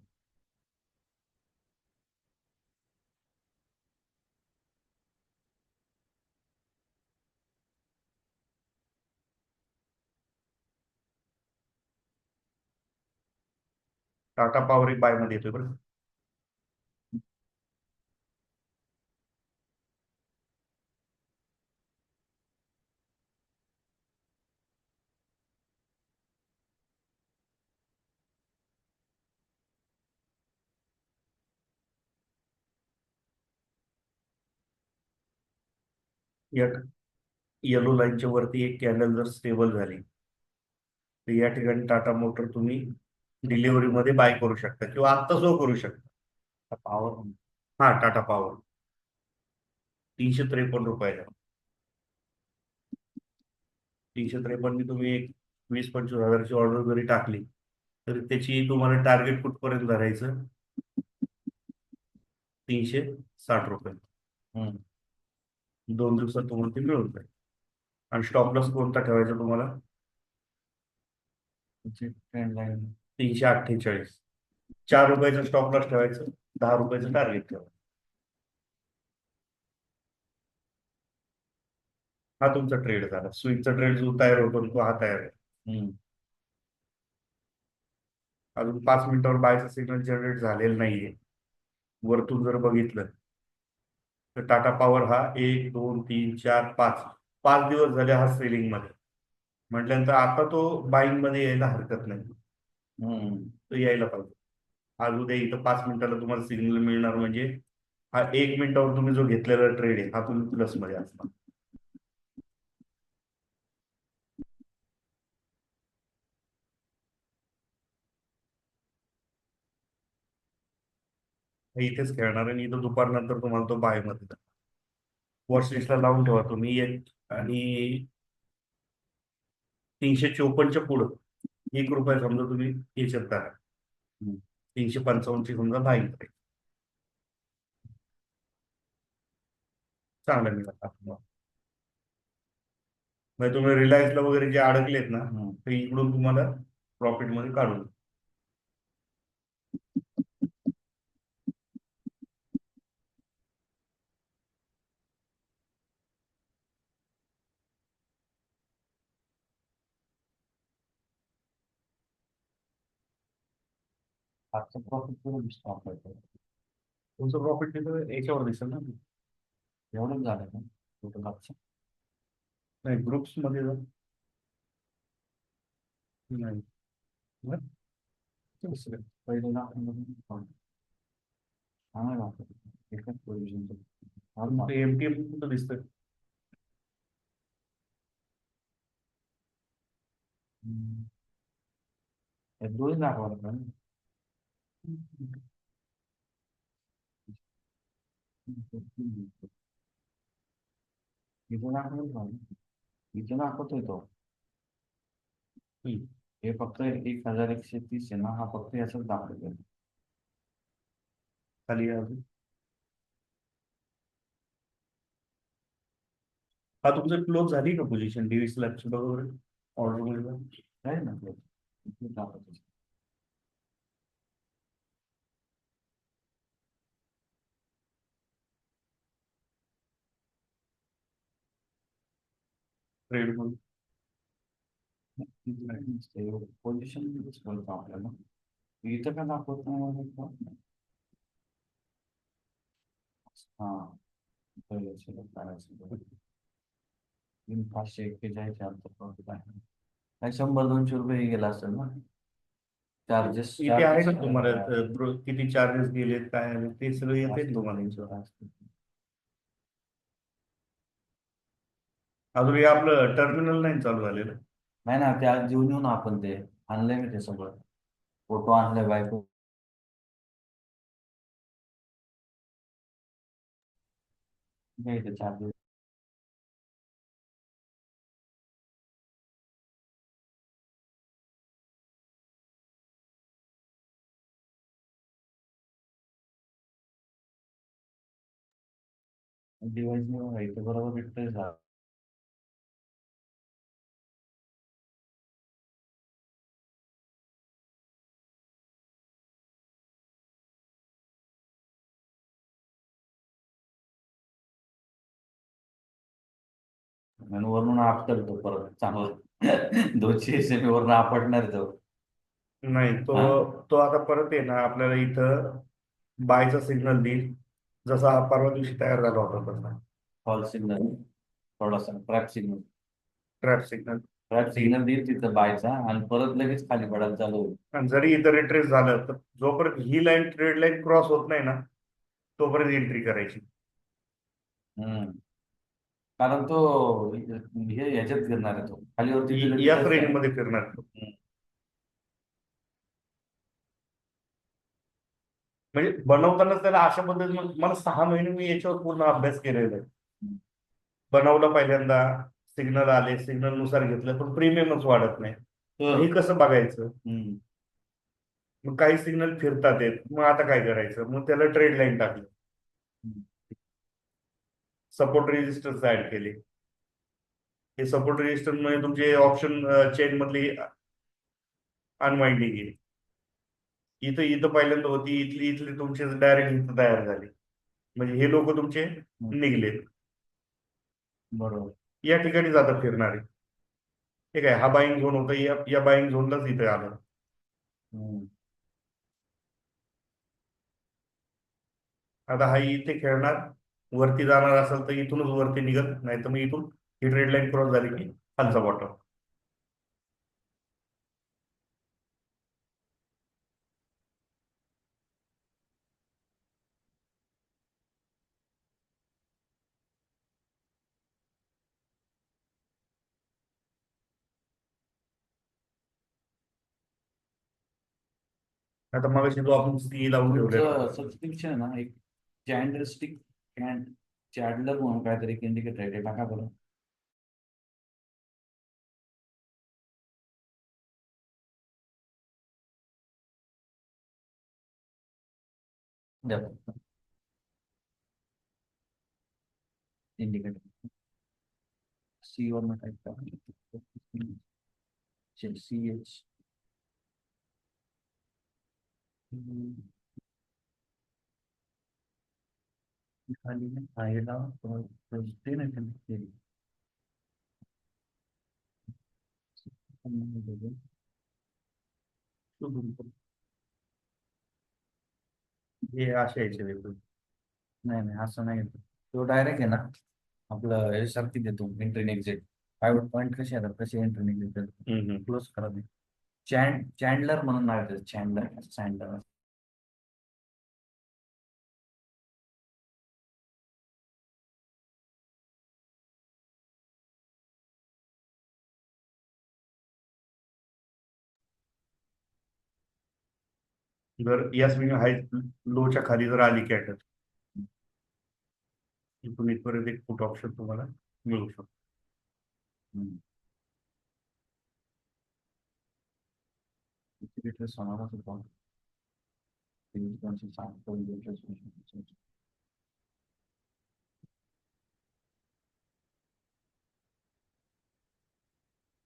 टाटा पॉवर एक बाय मध्ये येतोय बरं. या येलो लाईनच्या वरती एक कॅन्डल जर स्टेबल झाली तर या ठिकाणी टाटा मोटर तुम्ही डिलिव्हरी मध्ये बाय करू शकता किंवा आत्ता जो करू शकता. पॉवर हा, टाटा पॉवर 353 रुपयाला. 353 तुम्ही एक 20-25 हजाराची ऑर्डर जरी टाकली तर त्याची तुम्हाला टार्गेट कुठपर्यंत धरायचं? 360 रुपये. 2 दिवसात तुम्हाला ते मिळून जाईल. आणि स्टॉप लॉस कोणता ठेवायचा तुम्हाला? Trend line 348. 4 रुपयाचा स्टॉप लॉस ठेवायचं, 10 रुपयाचं टार्गेट ठेवायचं. हा तुमचा ट्रेड झाला. स्विंगचा ट्रेड जो तयार होतो तो हा तयार आहे. अजून 5 मिनिटावर बायचा सिग्नल जनरेट झालेला नाहीये. वरतून जर बघितलं तर टाटा पॉवर हा 1 2 3 4 5 दिवस झाले हा सेलिंग मध्ये म्हटल्यानंतर आता तो बाईंग मध्ये यायला हरकत नाही. तो यायला पाहिजे. आज उद्या इथं 5 मिनिटाला तुम्हाला सिग्नल मिळणार, म्हणजे हा 1 मिनिटावर तुम्ही जो घेतलेला ट्रेड आहे हा तुम्ही प्लस मध्ये असणार. हे इथेच खेळणार आणि इथं दुपारनंतर तुम्हाला तो बाय मध्ये वॉच लिस्टला लावून ठेवा तुम्ही एक. आणि 354च्या पुढं 1 रुपया समजा तुम्ही याच्यात करा. 355ची समजा बाईंग. चांगला मिळाला. म्हणजे तुम्ही रिलायन्सला वगैरे जे अडकलेत ना, हम्म. ते इकडून तुम्हाला प्रॉफिट मध्ये काढून. आजचं प्रॉफिट पुढे दिसतो आपल्याकडे. तुमचं प्रॉफिट तिथं याच्यावर दिसेल ना. एवढंच झालं का टोटल आजचं? नाही, ग्रुप्स मध्ये जा. नाही. बरं. दुसरं. पहिले दाखवून चांगलं दाखवतो एकच पोझिशनचं. तुमचं एमटीएम कुठं दिसतंय? दोन्ही दाखवायला का? इथं दाखवलं का? इथं दाखवतोय तो. हे फक्त 1130 आहे ना, हा फक्त याच दाखवतोय. खाली आहे अजून. हा तुमचं क्लोज झाली का पोझिशन 23 लाखची बरोबर ऑर्डर मध्ये? आहे ना ते. इथं दाखवतोय. ट्रेड मध्ये पोझिशन बोलतो आपल्याला. इथं का दाखवत नाही मला इथं? हा पहिलं शिल्लक काढायचं. 541 आमचं प्रॉफिट आहे. काय 100-200 रुपये गेला असेल ना. चार्जेस इथे आहे ना तुम्हाला किती चार्जेस गेलेत काय आले ते सगळं येते तुम्हाला याच्यावर. अजून हे आपलं टर्मिनल नाही चालू झालेलं. नाही ना, ते आज घेऊन येऊ ना आपण. ते आणलंय मी ते सगळं. फोटो आणलाय बायको. नाही ते चार्जेस डिवाइस इथे बरोबर भेटतोय का? आणि वरून आपटल तो परत चांगलं. 200 एसएमए वरून आपटणार तो. नाही, तो हा तो आता परत आहे ना आपल्याला इथं बायचा सिग्नल देईल, जसा हा परवा दिवशी तयार झाला होता तसा फॉल सिग्नल, थोडासा trap signal. Trap signal trap देईल. सिग्नल देईल तिथं बायचा, आणि परत लगेच खाली पडायला चालू होईल. आणि जरी इथं रिट्रेस झालं तर जोपर्यंत ही लाईन ट्रेड लाईन क्रॉस होत नाही ना, तोपर्यंत एंट्री करायची. हम्म. कारण तो हे ह्याच्यात फिरणार आहे, तो खालीवरती गेलं की याच टच रेंज झालं. मध्ये फिरणार तो. हम्म. म्हणजे बनवतानाच त्याला अशा पद्धतीने मला 6 महिने मी याच्यावर पूर्ण अभ्यास केलेला आहे. बनवलं पहिल्यांदा, सिग्नल आले, सिग्नल नुसार घेतलं पण प्रीमियमच वाढत नाही. मग हे कसं बघायचं? हम्म. मग काही सिग्नल फिरतात येत, मग आता काय करायचं? मग त्याला ट्रेड लाईन टाकली, सपोर्ट रेजिस्टन्स ऍड केले. हे सपोर्ट रेजिस्टन्स मध्ये तुमचे ऑप्शन चेन मधली अनवाइंडिंग येईल. इथं इथं पहिल्यांदा होती, इथली इथली तुमचे डायरेक्ट इथं तयार झाले, म्हणजे हे लोक तुमचे निघलेत. बरोबर. या ठिकाणी जातात फिरणारे. ठीक आहे, हा बाईंग झोन होता, या बाईंग झोनलाच इथे आलं. हम्म. आता हा इथे खेळणार, वरती जाणार असेल तर इथूनच वरती निघत, नाही तर मग इथून ही ट्रेड लाईन क्रॉस झाली की खालचा बॉटम. आता मग जो आपण सी लावून ठेवलेला तुमचं सबस्क्रिप्शन आहे ना, एक कॅन्डलस्टिक चॅडलर म्हणून काहीतरी इंडिकेटर आहे, ते टाका बरं. द्या बरं. इंडिकेटर सी वर टाइप करा, सी एच खाली आहे ना, ते नाही हे असे यायचे वेगळे. नाही नाही असं नाही येत. तो डायरेक्ट आहे ना आपलं याच्यासारखी देतो एंट्री आणि एक्झिट. पायवट पॉईंट कसे येतात कसे एंट्री आणि एक्झिट हम्म. क्लोज करा ते. चॅन्डलर म्हणून नाव येतं, चॅन्डलर. जर या स्विंग हाय लोच्या खाली जर आली कॅटर, इथून इथपर्यंत एक पुट ऑप्शन तुम्हाला मिळू शकतो. होणार होता.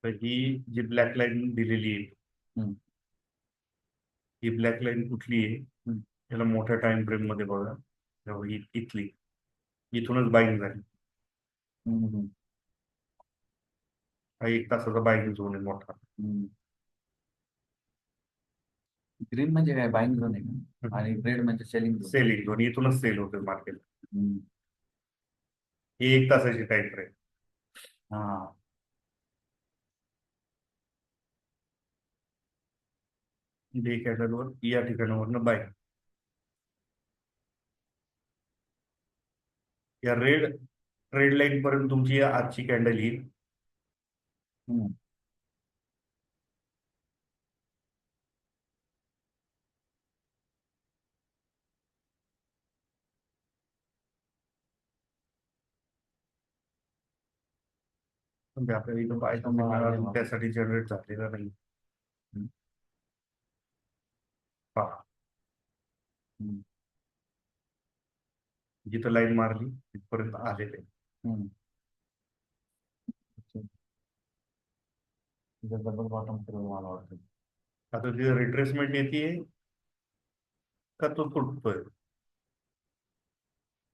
तर ही जी ब्लॅक लाईन दिलेली आहे, हम्म. ही ब्लॅक लाईन कुठली आहे? याला मोठ्या टाइम फ्रेम मध्ये बघा. तेव्हा ही इथली इथूनच बाईंग झाली. हा 1 तासाचा बाईंग झोन आहे मोठा. ग्रीन म्हणजे काय, बाईंग झोन आहे का? आणि रेड म्हणजे सेलिंग झोन. सेलिंग झोन, इथूनच सेल होते मार्केट. ही 1 तासाची टाइम फ्रेम. हा डे कॅटलवर या ठिकाणावरनं बाय. या रेड लाईन पर्यंत तुमची आजची कॅन्डल येईल. म्हणजे आपल्याला इथं पाहायचं अजून त्यासाठी जनरेट झालेला नाही. पहा, जिथं लाईन मारली तिथपर्यंत आलेले. डबल बॉटम मला वाटतं. आता तिथे रिट्रेसमेंट येते का तो तुटतोय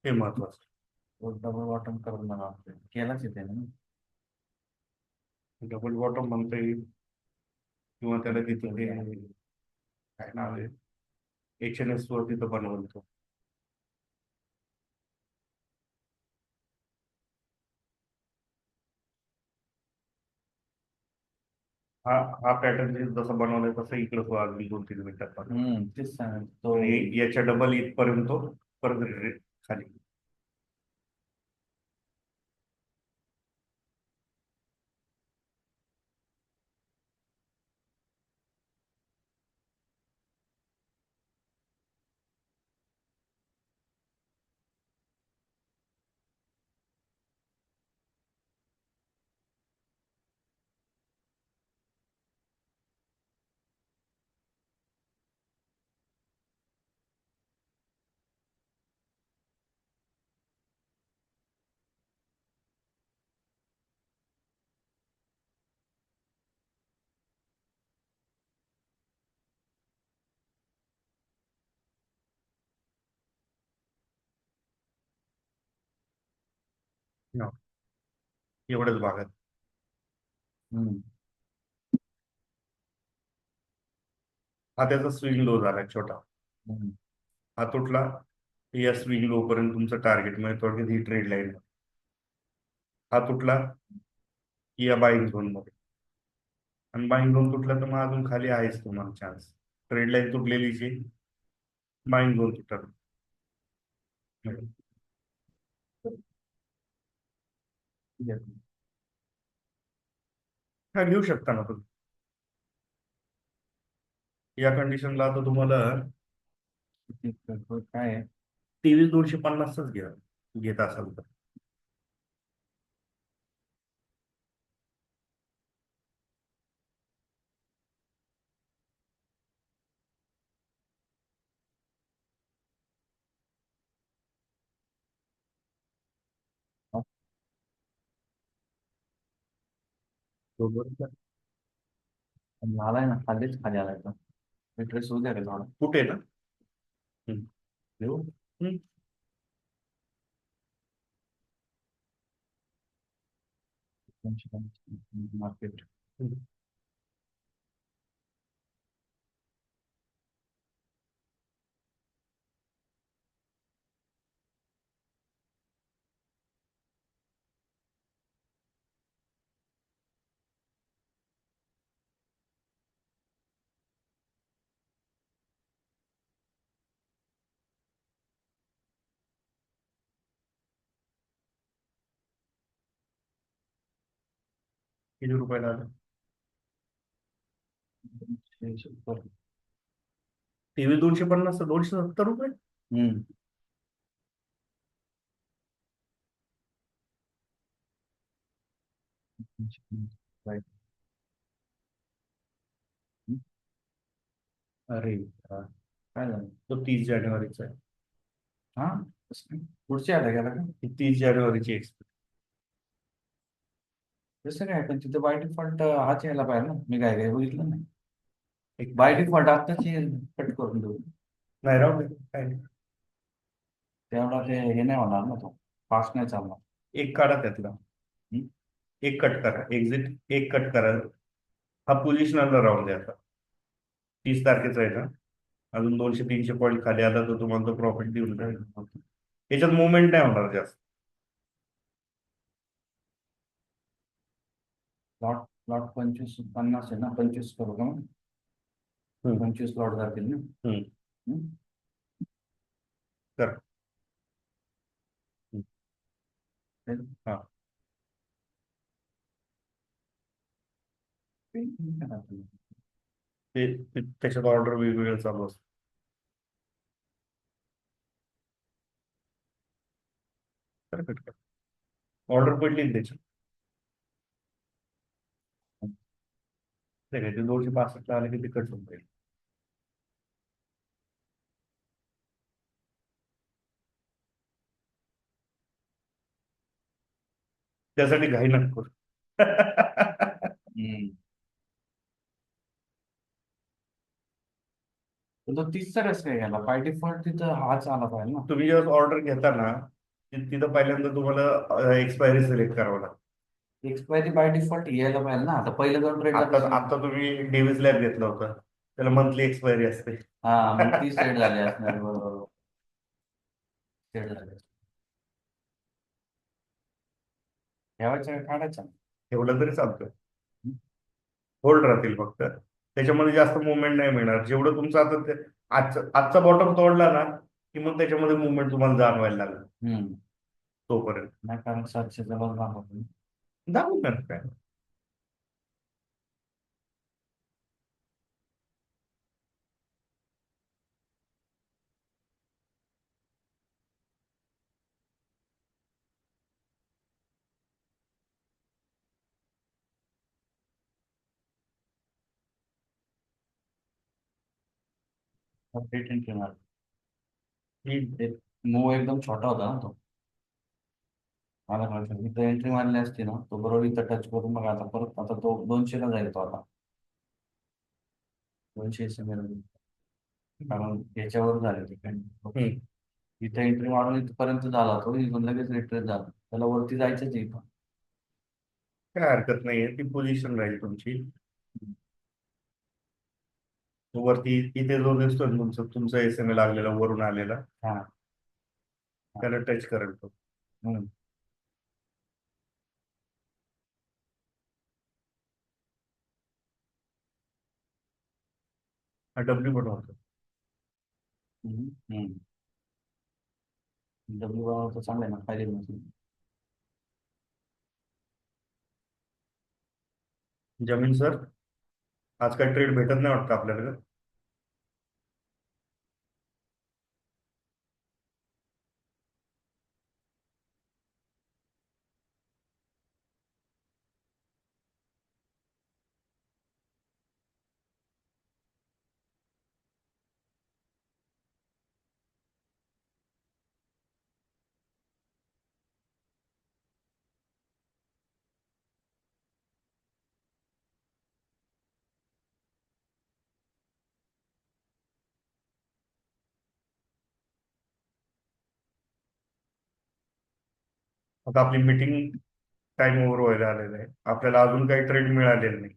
हे महत्वाचं. तो डबल बॉटम करून मला वाटतं केलाच येते ना. डबल बॉटम म्हणता येईल किंवा त्याला तिथं ते काय नाव आहे, HNS वर तिथं बनवतो. हा पॅटर्न जसं बनवलाय तसं इकडं तो अगदी 2-3 मिनिटात तेच सांग तो. आणि याच्या डबल इथपर्यंत परत खाली. एवढ्याच भागात हा त्याचा स्विंग लो झाला छोटा. हा तुटला या स्विंग लो पर्यंत तुमचं टार्गेट म्हणजे थोडक्यात ही ट्रेड लाईन. हा तुटला या बाईंग झोन मध्ये, आणि बाईंग झोन तुटला तर मग अजून खाली आहेच तुम्हाला चान्स. ट्रेड लाईन तुटलेलीची बाईंग झोन तुटत. हा घेऊ शकता ना तुम्ही. या कंडिशनला आता तुम्हाला काय आहे 23,250च घ्या घेत असाल तर. बरोबर. झालाय ना, खालीच खाली आलाय तो. ट्रेस होऊ द्या रे थोडा. कुठे ना? हम्म. येऊ. हम्म. मार्केट. हम्म. किती रुपयाला आलं? टीव्ही 250, 270 रुपये. हम्म. Right. हम्म. अरे हा. काय झालं? तो 30 जानेवारीचा आहे. हा, कसं काय? पुढची आला गेला का? ही 30 जानेवारीची एक्सपायरी. कसं काय? पण तिथं बाय डिफॉल्ट हाच यायला पाहिजे ना, मी काय काय बघितलं नाही. एक बाय डिफॉल्ट आत्ताच कट करून देऊ. नाही राहू दे, काय नाही. तेवढा ते हे नाही होणार ना, तो फास्ट नाही चालणार. एक काढा त्यातला. हम्म? एक कट करा, एक्झिट एक कट करा. हा पोझिशनला राहून द्या आता. 30 तारखेचा आहे ना. अजून 200-300 पॉईंट खाली आला तर तुम्हाला तो प्रॉफिट देऊन जाईल. याच्यात मुवमेंट नाही होणार जास्त. लॉट लॉट 25-50 आहे ना, 25 करू का मग? हम्म. 25 लॉट जातील ना. हम्म. हम्म? कर. हम्म. ते- हा. काय राहतं? त्याच्यात ऑर्डर वेगवेगळं चालू असतं. कर कट कर. ऑर्डर पडली ना त्याची. ते 265 आले की ते कट होऊन जाईल. त्यासाठी घाई नको करू. हम्म. तर तो 30चा कसं काय गेला? बाय डिफॉल्ट तिथं हाच आला पाहिजे ना. तुम्ही जेव्हा ऑर्डर घेता ना, तिथं पहिल्यांदा तुम्हाला एक्सपायरी सिलेक्ट करावं लागतं. एक्सपायरी बाय डिफॉल्ट यायला पाहिजे ना. आता पहिलं दोन ट्रेड आता झालं. आता तुम्ही डेव्हिस लॅब घेतलं होतं, त्याला मंथली एक्सपायरी असते. हा, मग 30 सेट झाले असणार, बरोबर. सेट झाले. ठेवायचं का काढायचं? ठेवलं तरी चालतं. होल्ड राहतील फक्त. त्याच्यामध्ये जास्त मुवमेंट नाही मिळणार. जेवढं तुमचं आता आजचा बॉटम तोडला ना, की मग त्याच्यामध्ये मुवमेंट तुम्हाला जाणवायला लागेल. हम्म. तोपर्यंत नाही, कारण 700चा बघ दाखवतो. दाखवू ना काय. अपडेट एंट्री मार. ही मूव एकदम छोटा होता ना तो. मला कळतं इथं एंट्री मारली असती ना, तो बरोबर इथं टच करून बघा. आता परत आता तो 200ला जाईल तो आता. 200 SMA कारण याच्यावर झाले ते काही. हम्म. इथं एंट्री मारून इथपर्यंत झाला तो, इथून लगेच रिट्रेस झाला. त्याला वरती जायचंच आहे इथं. काय हरकत नाहीये, ती पोझिशन राहील तुमची. तो वरती इथे जो दिसतोय ना तुमचा SMA लागलेला वरून आलेला, हा. त्याला टच करेल तो. हम्म. हा डब्ल्यू पण होतो. हम्म. हम्म. डब्ल्यू बनवलं तर चांगलं आहे ना, फायदे नसेल. जमीन सर, आज काय ट्रेड भेटत नाही वाटतं आपल्याला. आता आपली मीटिंग टाइम ओव्हर व्हायला आलेला आहे, आपल्याला अजून काही ट्रेड मिळालेलं नाही.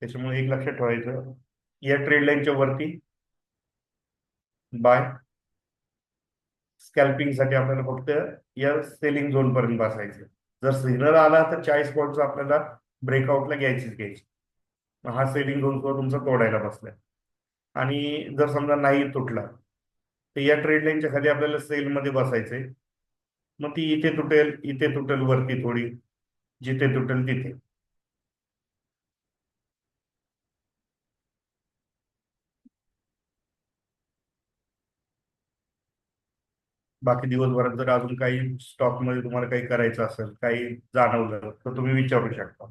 त्याच्यामुळे एक लक्षात ठेवायचं, या ट्रेड लाईनच्या वरती बाय. स्कॅल्पिंग साठी आपल्याला फक्त या सेलिंग झोन पर्यंत बसायचं. जर सिग्नल आला तर 40 पॉईंटचा आपल्याला ब्रेकआउटला घ्यायची. मग हा सेलिंग झोन सुद्धा तुमचा तोडायला बसलाय. आणि जर समजा नाही तुटला तर या ट्रेड लाईनच्या खाली आपल्याला सेलमध्ये बसायचंय. मग ती इथे तुटेल वरती थोडी, जिथे तुटेल तिथे. बाकी दिवसभरात जर अजून काही स्टॉक मध्ये तुम्हाला काही करायचं असेल, काही जाणवलं तर तुम्ही विचारू शकता.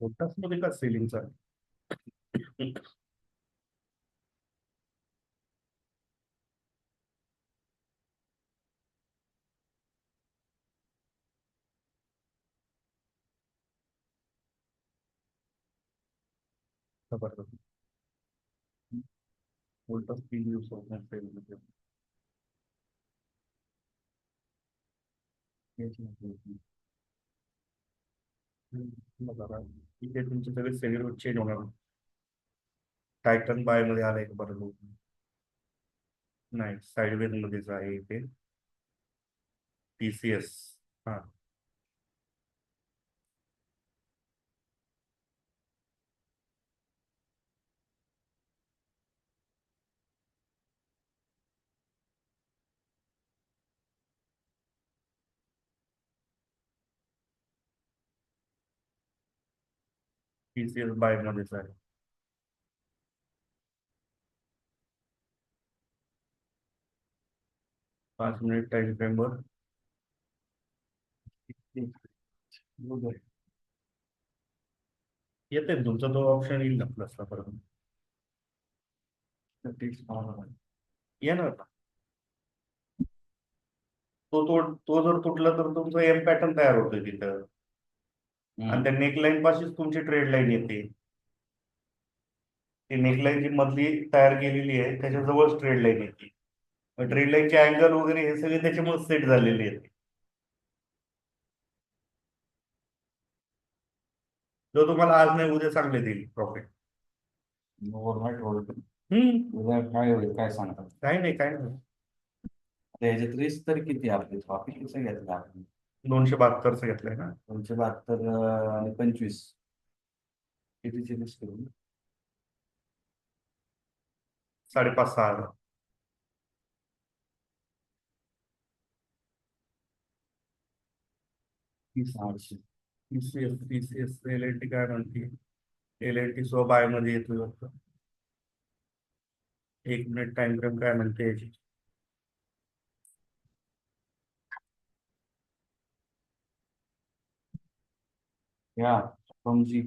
मोठाच मध्ये का सेलिंगचा? जबरदस्त. मोठाच 3 दिवस होत नाही सेलमध्ये. बघा, इथे तुमचे सगळे सेल चेंज होणार. टायटन बाय मध्ये आलाय का बरं लोक? नाही, साईडवेज मध्येच आहे इथे. TCS. हा, TCS बाय मध्येच आहे. 5 मिनिट टाइम फ्रेम वर येते तुमचा तो ऑप्शन येईल ना प्लसला परत. येणार ना. तो जर तुटला तर तुमचा एम पॅटर्न तयार होतोय तिथं. आणि त्या नेकलाईन पाशीच तुमची ट्रेड लाईन येते. ती नेकलाईन जी मधली तयार केलेली आहे त्याच्याजवळच ट्रेड लाईन येते. ट्रेड लाईनचे अँगल वगैरे हे सगळे त्याच्यामुळे सेट झालेले आहेत. जो तुम्हाला आज नाही उद्या चांगले देईल प्रॉफिट. Overnight hold. हम्म. उद्या काय होईल काय सांगतात? काही नाही, काही नाही. आता ह्याच्यात रिस्क तरी किती आपली? प्रॉफिट कसं घेतलं आपण? 272च घेतलंय ना. 272 आणि 25 कितीची रिस्क करू? 5.5-6 हजार. आठशे. TCS LNT काय म्हणते? LNT सो बाय मध्ये येतोय वाटतं. 1 मिनिट टाइम फ्रेम काय म्हणते याची? या तुमची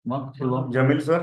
मग सुरू. जमील सर,